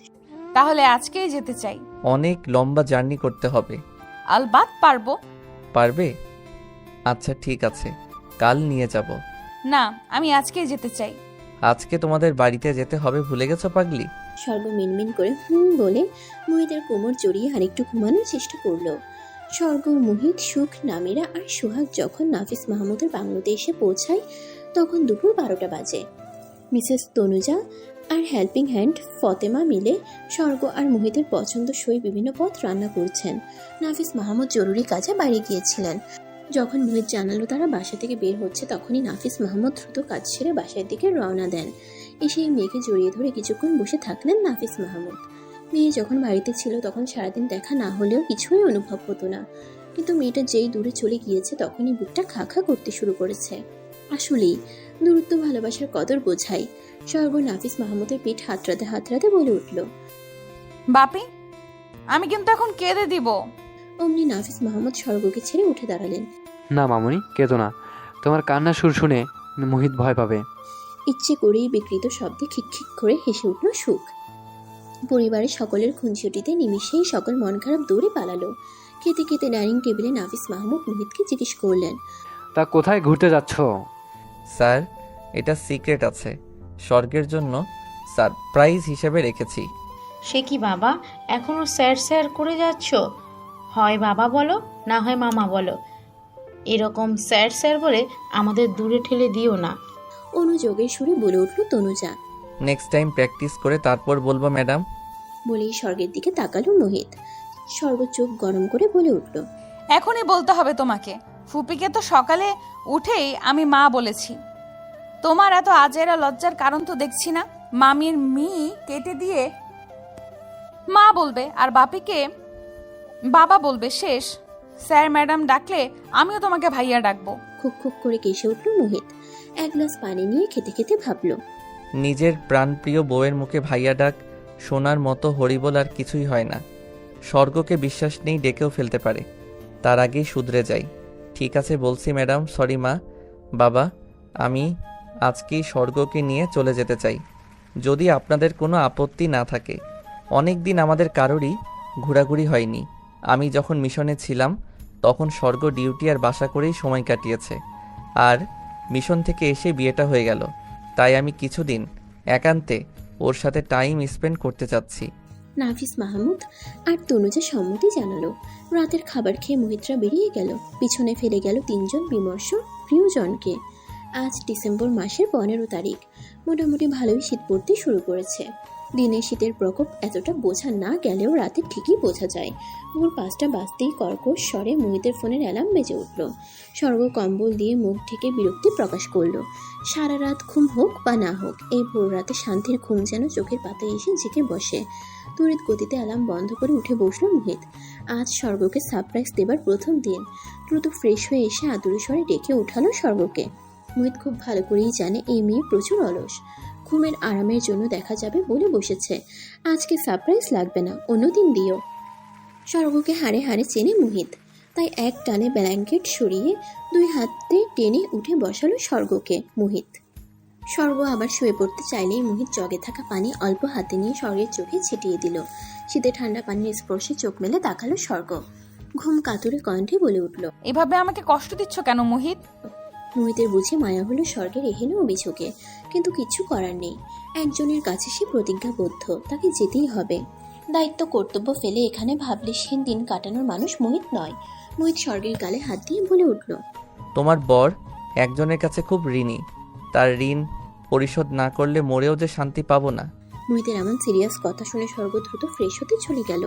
S7: তাহলে আজকেই যেতে চাই।
S2: অনেক লম্বা জার্নি করতে হবে।
S7: আলবাত পারবো।
S2: পারবে? আচ্ছা ঠিক আছে, কাল নিয়ে যাব।
S7: না, আমি আজকেই যেতে চাই।
S2: আজকে তোমাদের বাড়িতে যেতে হবে ভুলে গেছো পাগলি?
S3: স্বর্গ মিনমিন করে বলে মোহিতের কোমর জড়িয়ে আরেকটু ঘুমানোর চেষ্টা করলো। স্বর্গ, মোহিত, সুখ, নামিরা আর সোহাগ যখন নাফিস মাহমুদের বাংলোতে এসে পৌঁছায় তখন দুপুর 12টা বাজে। মিসেস তনুজা আর হেল্পিং হ্যান্ড ফতেমা মিলে স্বর্গ আর মোহিতের পছন্দসই বিভিন্ন পদ রান্না করছেন। নাফিস মাহমুদ জরুরি কাজে বাইরে গিয়েছিলেন। যখন মোহিত জানালো তারা বাসা থেকে বের হচ্ছে তখনই নাফিস মাহমুদ দ্রুত কাজ সেরে বাসার দিকে রওনা দেন। এসে মেয়েকে জড়িয়ে ধরে কিছুক্ষণ বসে থাকলেন নাফিস মাহমুদ। মেয়ে যখন বাড়িতে ছিল তখন সারাদিন দেখা না হলেও কিছুই অনুভব হতো না, কিন্তু মেয়েটা যেই দূরে চলে গিয়েছে তখনই বুকটা খা খা করতে শুরু করেছে। আসলেই দূরত্ব ভালোবাসার কদর বোঝাই। স্বর্গ নাফিস মাহমুদের পিঠ হাতড়াতে বলে উঠল,
S7: বাপি, আমি কিন্তু এখন কেঁদে দিব।
S3: অমনি নাফিস মাহমুদ স্বর্গকে ছেড়ে উঠে দাঁড়ালেন।
S6: না মামুনি, কেঁদো না। তোমার কান্নার সুর শুনে মোহিত ভয় পাবে।
S3: ইচ্ছে করেই বিকৃত শব্দে খিকখিক করে হেসে উঠল সুখ। পরিবারের সকলের খুনসুটিতে নিমিষেই সকল মন খারাপ দৌড়ে পালালো। খেতে খেতে ডাইনিং টেবিলে নাফিস মাহমুদ মোহিতকে জিজ্ঞেস করলেন,
S6: তা কোথায় ঘুরতে যাচ্ছ?
S2: স্যার, এটা সিক্রেট আছে। স্বর্গের জন্য সারপ্রাইজ হিসেবে রেখেছি।
S8: সে কি বাবা, এখনো স্যার স্যার করে যাচ্ছ? হয় বাবা বলো, না হয় মামা বলো। এরকম স্যার স্যার বলে আমাদের দূরে ঠেলে দিও না।
S3: অনুযোগের সুরে বলে উঠল তনুজা।
S2: নেক্সট টাইম প্র্যাকটিস করে তারপর বলবো ম্যাডাম।
S3: বলেই স্বর্গের দিকে তাকালো মোহিত। স্বর্গ চোখ গরম করে বলে উঠল,
S7: এখনই বলতে হবে তোমাকে। ফুপিকে তো সকালে উঠেই আমি মা বলেছি। তোমার এত আজেরা লজ্জার কারণ তো দেখছি না। মামির মি কেটে দিয়ে মা বলবে আর বাপিকে বাবা বলবে, শেষ। স্যার ম্যাডাম ডাকলে আমিও তোমাকে ভাইয়া ডাকবো।
S3: খুক খুক করে কেসে উঠল মোহিত। এক গ্লাস পানি নিয়ে খেতে খেতে ভাবল,
S2: নিজের প্রাণপ্রিয় বউয়ের মুখে ভাইয়া ডাক শোনার মতো হরিবল আর কিছুই হয় না। স্বর্গকে বিশ্বাস নেই, ডেকেও ফেলতে পারে। তার আগেই শুধরে যাই। ঠিক আছে বলছি ম্যাডাম, সরি মা। বাবা, আমি আজকেই স্বর্গকে নিয়ে চলে যেতে চাই, যদি আপনাদের কোনো আপত্তি না থাকে। অনেক দিন আমাদের কারোরই ঘোরাঘুরি হয়নি। আমি যখন মিশনে ছিলাম তখন স্বর্গ ডিউটি আর বাসা করেই সময় কাটিয়েছে, আর মিশন থেকে এসে বিয়েটা হয়ে গেল। তাই আমি কিছুদিন একান্তে ওর সাথে টাইম স্পেন্ড করতে চাচ্ছি।
S3: নাফিস মাহমুদ আর তনুজা সম্মতি জানালো। রাতের খাবার খেয়ে মোহিতরা বেরিয়ে গেল। পিছনে ফেলে গেল 3জন বিমর্ষ প্রিয়জনকে। আজ ডিসেম্বর মাসের 15 তারিখ। মোটামুটি ভালোই শীত পড়তে শুরু করেছে। দিনে শীতের প্রকোপ এতটা বোঝা না গেলেও রাতে ঠিকই বোঝা যায়। ভোর 5টা বাজতেই কর্কশ স্বরে মোহিতের ফোনের অ্যালার্ম বেজে উঠল। স্বর্গ কম্বল দিয়ে মুখ ঢেকে বিরক্তি প্রকাশ করলো। সারা রাত ঘুম হোক বা না হোক, এই ভোর রাতে শান্তির ঘুম যেন চোখের পাতায় এসে জেগে বসে। তড়িৎ গতিতে অ্যালার্ম বন্ধ করে উঠে বসলো মোহিত। আজ স্বর্গকে সারপ্রাইজ দেবার প্রথম দিন। দ্রুত ফ্রেশ হয়ে এসে আতুরে স্বরে ডেকে উঠালো স্বর্গকে। মোহিত খুব ভালো করেই জানে এই মেয়ে প্রচুর অলস। ঘুমের আরামের জন্য দেখা যাবে বলে বসেছে। আজকে সারপ্রাইজ লাগবে না, অন্যদিন দিও। স্বর্গকে হাড়ে হাড়ে চেনে মোহিত, তাই এক টানে ব্ল্যাঙ্কেট সরিয়ে 2 হাতে টেনে উঠে বসালো স্বর্গকে মোহিত। স্বর্গ আবার শুয়ে পড়তে চাইলেই মোহিত জগে থাকা পানি অল্প হাতে নিয়ে স্বর্গের চোখে ছিটিয়ে দিল। শীতে ঠান্ডা পানির স্পর্শে চোখ মেলে তাকালো স্বর্গ। ঘুম কাতুরে কণ্ঠে বলে উঠল,
S7: এভাবে আমাকে কষ্ট দিচ্ছ কেন মোহিত?
S3: মোহিতের বুঝে মায়া হলো স্বর্গের এহেন অভিযোগে, কিন্তু কিছু করার নেই। একজনের কাছে সে প্রতিজ্ঞাবদ্ধ, তাকে যেতেই হবে। দায়িত্ব কর্তব্য ফেলে এখানে ভাবলেশহীন দিন কাটানোর মানুষ মোহিত নয়। মোহিত স্বর্গের গালে হাত দিয়ে বলে উঠল,
S2: তোমার বর একজনের কাছে খুব ঋণী, তার ঋণ পরিশোধ না করলে মরেও যে শান্তি পাবো না।
S3: মোহিতের এমন সিরিয়াস কথা শুনে স্বর্গ দ্রুত ফ্রেশ হতে চলে গেল।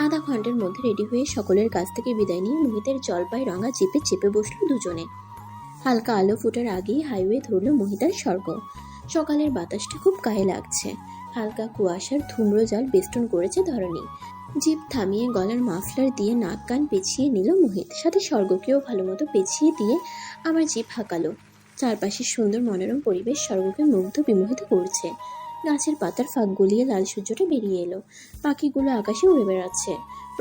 S3: আধা ঘন্টার মধ্যে রেডি হয়ে সকলের কাছ থেকে বিদায় নিয়ে মোহিতের জলপাই রঙা জিপে চেপে বসলো দুজনে। হালকা আলো ফুটার আগেই হাইওয়ে ধরল মোহিত আর স্বর্গ। সকালের বাতাসটা খুব গায়ে লাগছে। হালকা কুয়াশার ধূম্র জল বেষ্টন করেছে ধরনী। জিপ থামিয়ে গলার মাফলার দিয়ে নাক কান পেঁচিয়ে নিল মোহিত, সাথে স্বর্গকেও ভালো মতো পেঁচিয়ে দিয়ে আবার জিপ হাঁকালো। চারপাশের সুন্দর মনোরম পরিবেশ স্বর্গকে মুগ্ধ বিমোহিত করছে। গাছের পাতার ফাঁক গলিয়ে লাল সূর্যটা বেরিয়ে এলো। পাখিগুলো আকাশে উড়ে বেড়াচ্ছে।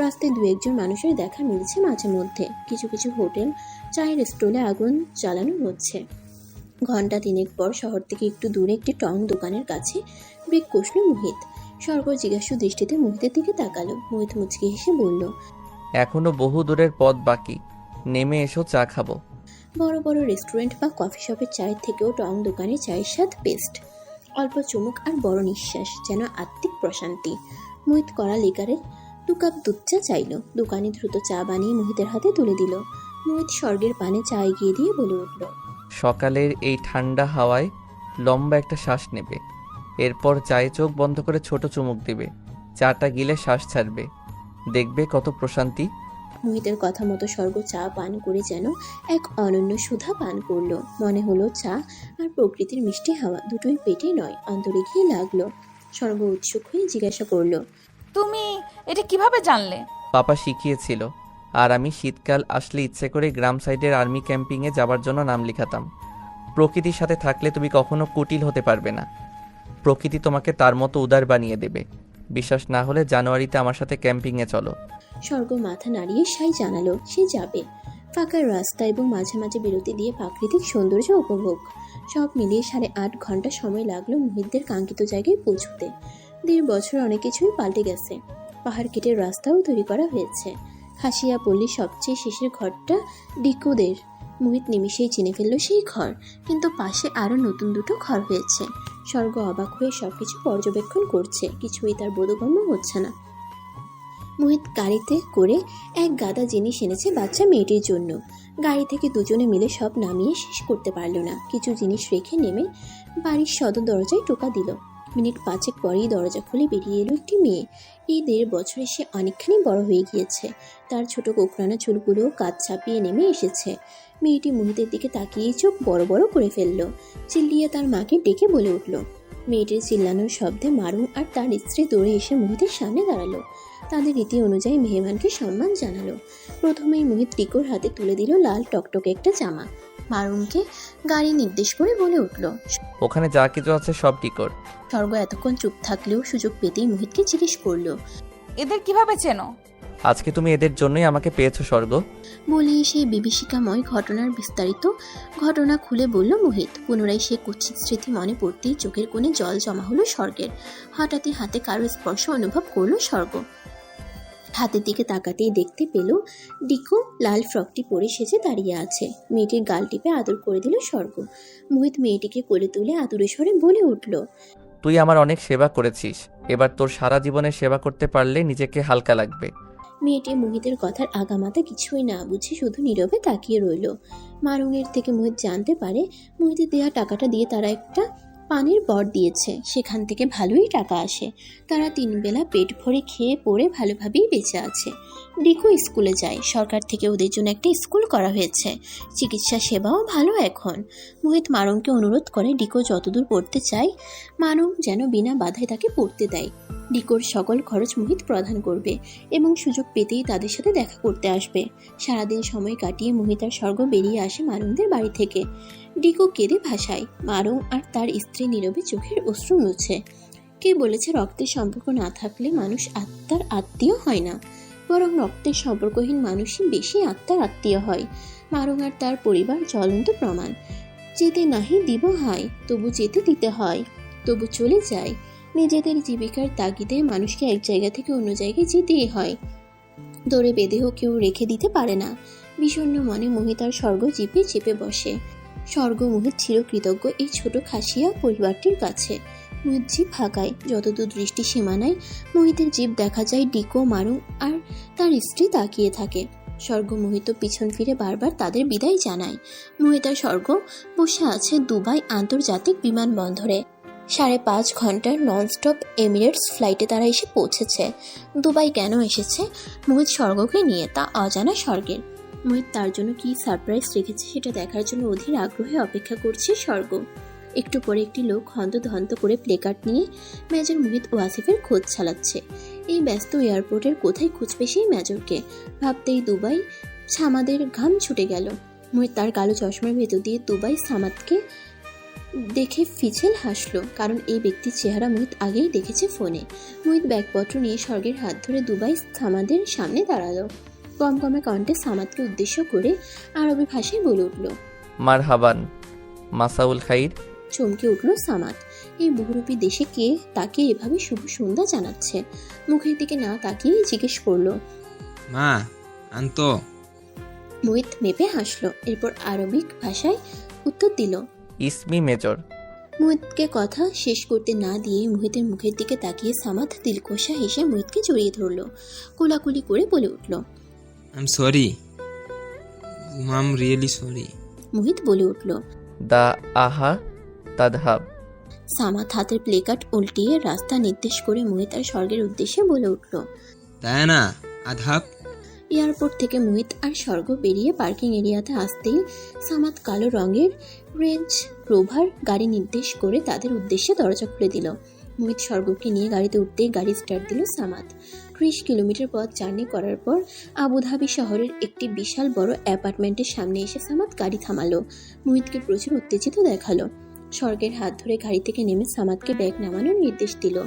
S3: রাস্তায় 2-1 মানুষের দেখা মিলছে মাঝে মধ্যে। কিছু কিছু হোটেল, চায়ের স্টলে আগুন জ্বালানো হচ্ছে। ঘন্টা 3 পর শহর থেকে একটু দূরে একটি টং দোকানের কাছে ব্রেক কষল মোহিত। স্বর্গ জিজ্ঞাসু দৃষ্টিতে মোহিতের দিকে তাকালো। মোহিত মুচকি হেসে বলল,
S2: এখনো বহু দূরের পথ বাকি, নেমে এসো, চা খাবো।
S3: বড় বড় রেস্টুরেন্ট বা কফি শপের চায়ের থেকেও টং দোকানের চায়ের স্বাদ বেস্ট। অল্প চুমুক আর বড় নিঃশ্বাস, যেন আত্মিক প্রশান্তি। মোহিত কড়া লিকারের 2 কাপ দুধ চা চাইল। দোকানি দ্রুত চা বানিয়ে মোহিতের হাতে তুলে দিল। মোহিত স্বর্গের পানে চা এগিয়ে দিয়ে বলে উঠল,
S2: সকালের এই ঠান্ডা হাওয়ায় লম্বা একটা শ্বাস নেবে, এরপর চায়ে চোখ বন্ধ করে ছোট চুমুক দিবে। চাটা গিলে শ্বাস ছাড়বে, দেখবে কত প্রশান্তি।
S3: মোহিতের কথা মতো স্বর্গ চা পান করে যেন এক অনন্য সুধা পান করলো। মনে হলো চা আর প্রকৃতির মিষ্টি হাওয়া দুটোই পেটে নয়, অন্তরে গিয়ে লাগলো। স্বর্গ উৎসুক হয়ে জিজ্ঞাসা করলো,
S7: তুমি এটা কিভাবে জানলে?
S2: পাপা শিখিয়েছিল, আর আমি শীতকাল আসলে ইচ্ছে করে গ্রাম সাইডের আর্মি ক্যাম্পিংয়ে যাবার জন্য নাম লিখাতাম। প্রকৃতির সাথে থাকলে তুমি কখনো কুটিল হতে পারবে না। প্রকৃতি তোমাকে তার মতো উদার বানিয়ে দেবে। বিশ্বাস না হলে জানুয়ারিতে আমার সাথে ক্যাম্পিংয়ে চলো।
S3: স্বর্গ মাথা নাড়িয়ে সাই জানালো সে যাবে। ফাঁকা রাস্তা এবং মাঝে মাঝে বিরতি দিয়ে প্রাকৃতিক সৌন্দর্য উপভোগ, সব মিলিয়ে 8.5 ঘন্টা সময় লাগলো মোহিতদের কাঙ্ক্ষিত জায়গায় পৌঁছতে। 1.5 বছর অনেক কিছুই পাল্টে গেছে। পাহাড় কেটে রাস্তাও তৈরি করা হয়েছে। হাসিয়া পল্লীর সবচেয়ে শেষের ঘরটা ডিকোদের। মোহিত নিমিষেই চিনে ফেললো সেই ঘর, কিন্তু পাশে আরও নতুন 2টো ঘর হয়েছে। স্বর্গ অবাক হয়ে সবকিছু পর্যবেক্ষণ করছে, কিছুই তার বোধগম্য হচ্ছে না। মোহিত গাড়িতে করে এক গাদা জিনিস এনেছে বাচ্চা মেয়েটির জন্য। গাড়ি থেকে দুজনে মিলে সব নামিয়ে শেষ করতে পারল না। কিছু জিনিস রেখে নেমে বাড়ির সদর দরজায় টোকা দিল। মিনিট 5 পরেই দরজা খুলে বেরিয়ে এলো একটি মেয়ে। এই 1.5 বছরে সে অনেকখানি বড় হয়ে গিয়েছে। তার ছোট কোকড়ানো চুলগুলোও কাঁধ ছাপিয়ে নেমে এসেছে। মেয়েটি মোহিতের দিকে তাকিয়েই চোখ বড় বড় করে ফেলল। চিল্লিয়ে তার মাকে ডেকে বলে উঠল। মেয়েটির চিল্লানোর শব্দে মারুং আর তার স্ত্রী দৌড়ে এসে মোহিতের সামনে দাঁড়ালো। তাদের রীতি অনুযায়ী মেহমানকে সম্মান জানালো। প্রথমেই মোহিত টিকোর হাতে তুলে দিল লাল টকটকে একটা জামা। মারুংকে গাড়ি নির্দেশ করে বলে উঠল,
S2: ওখানে যা কিছু আছে সব টিকর।
S3: স্বর্গ এতক্ষণ চুপ থাকলেও সুযোগ পেতেই মোহিতকে জিজ্ঞেস করলো,
S7: এদের কিভাবে চেনো?
S2: আজকে তুমি এদের জন্যই আমাকে পেয়েছো স্বর্গ।
S3: বলে সেই বিভীষিকাময় ঘটনার বিস্তারিত ঘটনা খুলে বলল মোহিত। পুনরায় সে কুৎসিত স্মৃতি মনে পড়তেই চোখের কোণে জল জমা হলো স্বর্গের। হঠাৎই হাতে কারো স্পর্শ অনুভব করলো স্বর্গ। হাতের দিকে তাকাতেই দেখতে পেল ডিকো লাল ফ্রকটি পরে সেজে দাঁড়িয়ে আছে। মেয়েটির গাল টিপে আদর করে দিল স্বর্গ। মোহিত মেয়েটিকে কোলে তুলে আদুরে স্বরে বলে উঠল,
S2: তুই আমার অনেক সেবা করেছিস, এবার তোর সারা জীবনের সেবা করতে পারলে নিজেকে হালকা লাগবে।
S3: মেয়েটি মোহিতের কথার আগামাতা কিছুই না বুঝে শুধু নীরবে তাকিয়ে রইল। মারুংয়ের থেকে মোহিত জানতে পারে মোহিতের দেওয়া টাকাটা দিয়ে তারা একটা পানির বট দিয়েছে, সেখান থেকে ভালোই টাকা আসে। তারা 3 বেলা পেট ভরে খেয়ে পড়ে ভালোভাবেই বেঁচে আছে। ডিকো স্কুলে যায়, সরকার থেকে ওদের জন্য একটা স্কুল করা হয়েছে, চিকিৎসা সেবাও ভালো এখন। মোহিত মারুংকে অনুরোধ করে ডিকো যতদূর পড়তে চায় মারুং যেন বিনা বাধায় তাকে পড়তে দেয়। ডিকোর সকল খরচ মোহিত প্রদান করবে এবং সুযোগ পেতেই তাদের সাথে দেখা করতে আসবে। সারাদিন সময় কাটিয়ে মোহিত আর স্বর্গ বেরিয়ে আসে মারুংদের বাড়ি থেকে। ডিকো কেঁদে ভাসায়, মারুং আর তার স্ত্রী নীরবে চোখের অশ্রু মুছে। কে বলেছে রক্তের সম্পর্ক না থাকলে মানুষ আত্মার আত্মীয় হয় না, বরং রক্তের সম্পর্কহীন মানুষই বেশি আত্মার আত্মীয় হয়। মারুং আর তার পরিবার জ্বলন্ত প্রমাণ। যেতে নাহি দিব হয়, তবু যেতে দিতে হয়, তবু চলে যায়। নিজেদের জীবিকার তাগিদে মানুষকে এক জায়গা থেকে অন্য জায়গায় যেতেই হয়, দৌড়ে বেঁধেও কেউ রেখে দিতে পারে না। বিষণ্ণ মনে মোহিত আর স্বর্গ জিপে চেপে বসে। স্বর্গ মোহিত চিরকৃতজ্ঞ এই ছোট খাসিয়া পরিবারটির কাছে। মোহিত জিপ ফাঁকায়, যতদূর দৃষ্টি সীমানায় মোহিতের জিপ দেখা যায় ডিকো, মারুং আর তার স্ত্রী তাকিয়ে থাকে। স্বর্গ মোহিত পিছন ফিরে বারবার তাদের বিদায় জানায়। মোহিত আর স্বর্গ বসে আছে দুবাই আন্তর্জাতিক বিমানবন্দরে। 5.5 ঘন্টার ননস্টপ এমিরেটস ফ্লাইটে তারা এসে পৌঁছেছে। দুবাই কেন এসেছে মোহিত স্বর্গকে নিয়ে তা অজানা স্বর্গের। মোহিত তার জন্য কি সারপ্রাইজ রেখেছে সেটা দেখার জন্য অধীর আগ্রহে অপেক্ষা করছে স্বর্গ। একটু পরে একটি লোক হন্তদন্ত করে প্লেকার্ড নিয়ে মেজর মোহিত ওয়াসিফের খোঁজ চালাচ্ছে। এই ব্যস্ত এয়ারপোর্টের কোথায় খুঁজবে সেই মেজরকে ভাবতেই দুবাই সামাদের ঘাম ছুটে গেল। মোহিত তার কালো চশমার ভেতর দিয়ে দুবাই সামাদকে দেখে ফিচেল হাসলো, কারণ এই ব্যক্তির চেহারা মোহিত আগেই দেখেছে ফোনে। মোহিত ব্যাগপত্র নিয়ে স্বর্গের হাত ধরে দুবাই সামাদের সামনে দাঁড়ালো। কমকমে কণ্ঠে সামাদকে উদ্দেশ্য করে আরবি ভাষায় বলে উঠল,
S2: মারহাবান, মাসাউল খাইর।
S3: চমকে উঠল সামাদ। এই বহুরূপী দেশে কে তাকে এভাবে শুভ সন্ধ্যা জানাচ্ছে? মুখের দিকে না তাকিয়ে জিজ্ঞেস করলো,
S14: মা আনতো?
S3: মোহিত মেপে হাসলো, এরপর আরবিক ভাষায় উত্তর দিল,
S2: ইসমি মেজর।
S3: মোহিতকে কথা শেষ করতে না দিয়ে মোহিতের মুখের দিকে তাকিয়ে সামাদ দিলখোশা হেসে মোহিতকে জড়িয়ে ধরলো। কোলাকুলি করে বলে উঠল,
S14: I am sorry mum, really sorry.
S3: Mohit বলে উঠল,
S2: দা আহা তাদহাব।
S3: সামাদ হাতের প্লেকার্ড উল্টিয়ে রাস্তা নির্দেশ করে মোহিত আর স্বর্গের উদ্দেশ্যে বলে উঠল,
S14: তাই না আধাপ।
S3: এয়ারপোর্ট থেকে মোহিত আর স্বর্গ বেরিয়ে পার্কিং এরিয়াতে আসতেই সামাদ কালো রঙের রেঞ্জ রোভার গাড়ি নির্দেশ করে তাদের উদ্দেশ্যে দরজা খুলে দিল। মোহিত স্বর্গকে নিয়ে গাড়িতে উঠতেই গাড়ি স্টার্ট দিল সামাদ। 30 কিলোমিটার পথ জার্নি করার পর আবুধাবি শহরের একটি বিশাল বড় অ্যাপার্টমেন্টের সামনে এসে সামাদ গাড়ি থামালো। মোহিতকে প্রচুর উত্তেজিত দেখালো। স্বর্গের হাত ধরে গাড়ি থেকে নেমে সামাদকে ব্যাগ নামানোর নির্দেশ দিল।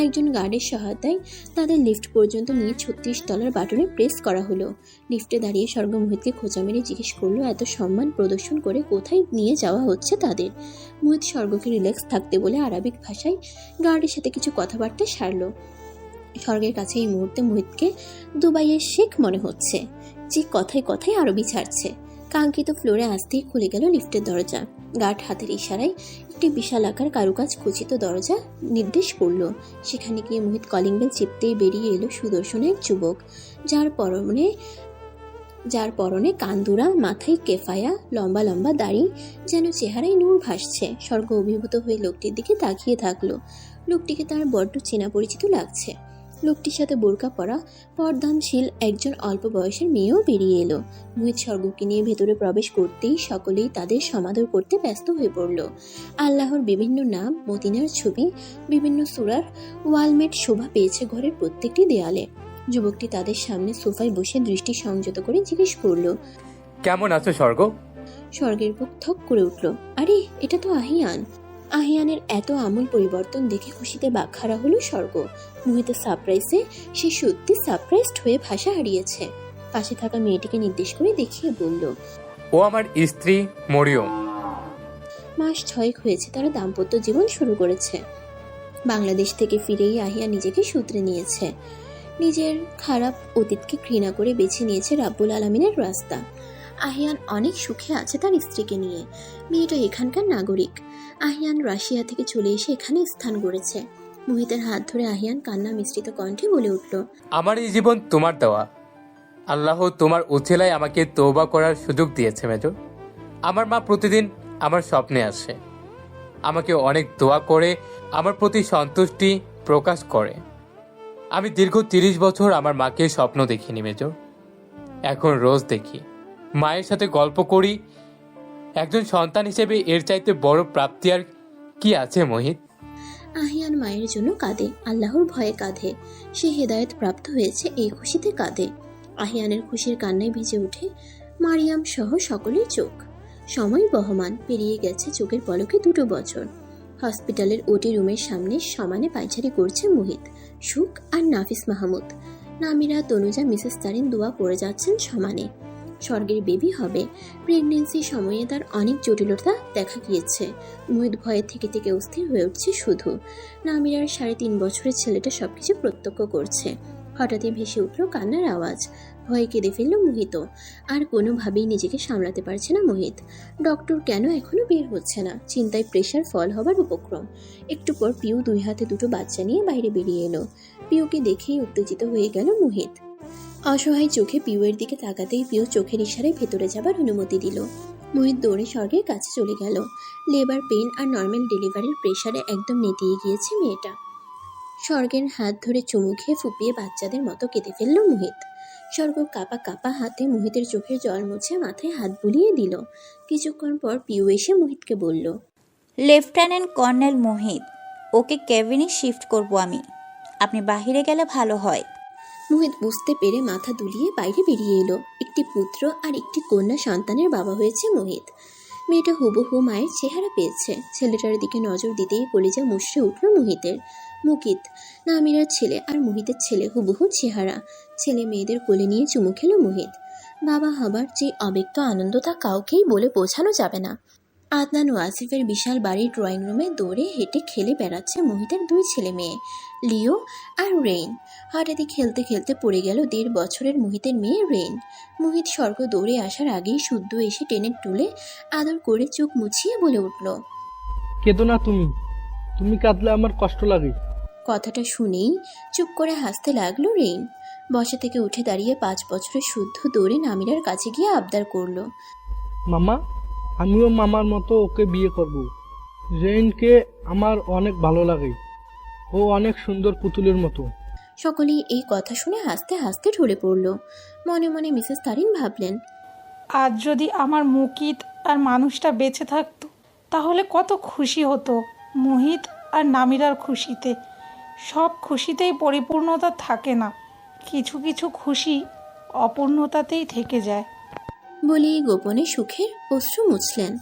S3: একজন গার্ডের সহায়তায় তাদের লিফট পর্যন্ত নিয়ে $36 বাটনে প্রেস করা হলো। লিফটে দাঁড়িয়ে স্বর্গ মোহিতকে খোঁচা মেরে জিজ্ঞেস করলো এত সম্মান প্রদর্শন করে কোথায় নিয়ে যাওয়া হচ্ছে তাদের। মোহিত স্বর্গকে রিল্যাক্স থাকতে বলে আরবিক ভাষায় গার্ডের সাথে কিছু কথাবার্তা সারলো। স্বর্গের কাছে এই মুহূর্তে মোহিতকে দুবাইয়ের শেখ মনে হচ্ছে, যে কথায় কথায় আরবি ছাড়ছে। কাঙ্ক্ষিত ফ্লোরে আসতেই খুলে গেল লিফটের দরজা। গার্ড হাতের ইশারায় একটি বিশাল আকার কারুকাজ খচিত দরজা নির্দেশ করল। সেখানে গিয়ে মোহিত কলিং বেল চিপতেই বেরিয়ে এলো সুদর্শন এক যুবক, যার পরনে কান্দুরা, মাথায় কেফায়া, লম্বা লম্বা দাড়ি, যেন চেহারায় নূর ভাসছে। স্বর্গ অভিভূত হয়ে লোকটির দিকে তাকিয়ে থাকলো। লোকটিকে তার বড্ড চেনা পরিচিত লাগছে। লোকটির সাথে বোরকা পরা পর্দানশীল একজন অল্প বয়সের মেয়েও বেরিয়ে এলো। মোহিত স্বর্গকে নিয়ে ভেতরে প্রবেশ করতেই সকলেই তাদের সমাদর করতে ব্যস্ত হয়ে পড়ল। আল্লাহর বিভিন্ন নাম, মদিনার ছবি, বিভিন্ন সূরার ওয়ালমেট শোভা পেয়েছে ঘরের প্রত্যেকটি দেয়ালে। যুবকটি তাদের সামনে সোফায় বসে দৃষ্টি সংযত করে জিজ্ঞেস করলো,
S15: কেমন আছো স্বর্গ?
S3: স্বর্গের বুক থক করে উঠল। আরে এটা তো আহিয়ান। আহিয়ানের এত আমূল পরিবর্তন দেখে খুশিতে বাকহারা হলো স্বর্গ। মোহিতের সারপ্রাইজে সে সত্যি সারপ্রাইজড হয়ে ভাষা হারিয়েছে। পাশে থাকা মেয়েটিকে নির্দেশ করে দেখিয়ে বলল,
S15: ও আমার স্ত্রী মরিয়ম।
S3: মাস 6 হয়েছে তারা দাম্পত্য জীবন শুরু করেছে। বাংলাদেশ থেকে ফিরেই আহিয়া নিজেকে শুধরে নিয়েছে। নিজের খারাপ অতীতকে ঘৃণা করে বেছে নিয়েছে রাব্বুল আলামিনের রাস্তা। আহিয়ান অনেক সুখে আছে তার স্ত্রীকে নিয়ে। মেয়েটা এখানকার নাগরিক। আহিয়ান রাশিয়া থেকে চলে এসে এখানে স্থান গড়েছে। মুহিতের হাত ধরে আহিয়ান কান্না মিশ্রিত কণ্ঠে বলে উঠল,
S15: আমার এই জীবন তোমার দেওয়া। আল্লাহ তোমার উছিলায় আমাকে তওবা করার সুযোগ দিয়েছে মেজো। আমার মা প্রতিদিন আমার স্বপ্নে আসে, আমাকে অনেক দোয়া করে আমার প্রতি সন্তুষ্টি প্রকাশ করে। আমি দীর্ঘ 30 বছর আমার মাকে স্বপ্ন দেখিনি মেজো, এখন রোজ দেখি, মায়ের সাথে গল্প করি। একজন সন্তান হিসেবে এর চাইতে বড় প্রাপ্তি আর কি আছে মোহিত?
S3: আহিয়ান মায়ের জন্য কাঁদে, আল্লাহর ভয়ে কাঁদে। সে হেদায়েত প্রাপ্ত হয়েছে এই খুশিতে কাঁদে। আহিয়ানের খুশির কান্নায় ভিজে ওঠে মারিয়াম সহ সকলের চোখ। সময় বহমান, পেরিয়ে গেছে চোখের পলকে 2 বছর। হসপিটালের ওটি রুমের সামনে সমানে পায়চারি করছে মুহিত, সুখ আর নাফিস মাহমুদ। নামিরা, তনুজা, মিসেস তারিন দোয়া করে যাচ্ছেন সমানে। স্বর্গের বেবি হবে। প্রেগনেন্সি সময়ে তার অনেক জটিলতা দেখা গিয়েছে। মুহিত ভয়ে থেকে থেকে অস্থির হয়ে উঠছে শুধু। নামিরার 3.5 বছরের ছেলেটা সবকিছু প্রত্যক্ষ করছে। হঠাৎই ভেসে উঠল কান্নার আওয়াজ। ভয়ে কেঁদে ফেলল মুহিত। আর কোনোভাবেই নিজেকে সামলাতে পারছে না মুহিত। ডক্টর কেন এখনো বের হচ্ছে না? চিন্তায় প্রেশার ফল হবার উপক্রম। একটু পর পিউ 2 হাতে 2 বাচ্চা নিয়ে বাইরে বেরিয়ে এলো। পিউকে দেখেই উত্তেজিত হয়ে গেল মুহিত। অসহায় চোখে পিউয়ের দিকে তাকাতেই পিউ চোখের ইশারায় ভেতরে যাবার অনুমতি দিল। মুহিত দৌড়ে স্বর্গের কাছে চলে গেল। লেবার পেন আর নর্মাল ডেলিভারির প্রেশারে একদম নেতিয়ে গিয়েছে মেয়েটা। স্বর্গের হাত ধরে চুমু খেয়ে ফুপিয়ে বাচ্চাদের মতো কেঁদে ফেলল মুহিত। স্বর্গ কাপা কাপা হাতে মুহিতের চোখের জল মুছে মাথায় হাত বুলিয়ে দিল। কিছুক্ষণ পর পিউ এসে মুহিতকে বলল,
S9: লেফটেন্যান্ট কর্নেল মোহিত, ওকে কেবিনে শিফট করব আমি। আপনি বাইরে গেলে ভালো হয়।
S3: মুহিত বুঝতে পেরে মাথা দুলিয়ে বাইরে বেরিয়ে এলো। একটি পুত্র আর একটি কন্যা সন্তানের বাবা হয়েছে মোহিত। মেয়েটা হুবহু মায়ের চেহারা পেয়েছে। ছেলেটার দিকে নজর দিতেই কলিজা মুষড়ে উঠল মোহিতের। মুকিত, নামিরার ছেলে আর মোহিতের ছেলে হুবহু চেহারা। ছেলে মেয়েদের কোলে নিয়ে চুমু খেল মোহিত। বাবা হবার যে অব্যক্ত আনন্দ তা কাউকেই বলে বোঝানো যাবে না। আদনান ও আসিফের বিশাল বাড়ির ড্রয়িং রুমে দৌড়ে হেঁটে খেলে বেড়াচ্ছে মোহিতের 2 ছেলে মেয়ে, লিও আর রেইন। হঠাৎই খেলতে খেলতে পড়ে গেল 1.5 বছরের মোহিতের মেয়ে রেইন। মোহিত স্বর্গ দৌড়ে আসার আগেই শুদ্ধ এসে টেনে তুলে আদর করে চোখ মুছিয়ে বলে উঠল,
S16: কেঁদো না তুমি, তুমি কাঁদলে আমার কষ্ট লাগে।
S3: কথাটা শুনেই চুপ করে হাসতে লাগলো রেইন। বসা থেকে উঠে দাঁড়িয়ে 5 বছরের শুদ্ধ দৌড়ে নামিরার কাছে গিয়ে আবদার করলো,
S16: মামা, আমিও মামার মতো ওকে বিয়ে করব। রেইনকে আমার অনেক ভালো লাগে, ও অনেক সুন্দর পুতুলের মতো।
S3: সকলেই এই কথা শুনে হাসতে হাসতে ঢলে পড়ল। মনে মনে মিসেস তারিন ভাবলেন,
S4: আজ যদি আমার মুকিত আর মানুষটা বেঁচে থাকতো তাহলে কত খুশি হতো মোহিত আর নামিরার খুশিতে। সব খুশিতেই পরিপূর্ণতা থাকে না, কিছু কিছু খুশি অপূর্ণতাতেই থেকে যায়।
S3: বলেই গোপনে সুখের অশ্রু মুছলেন।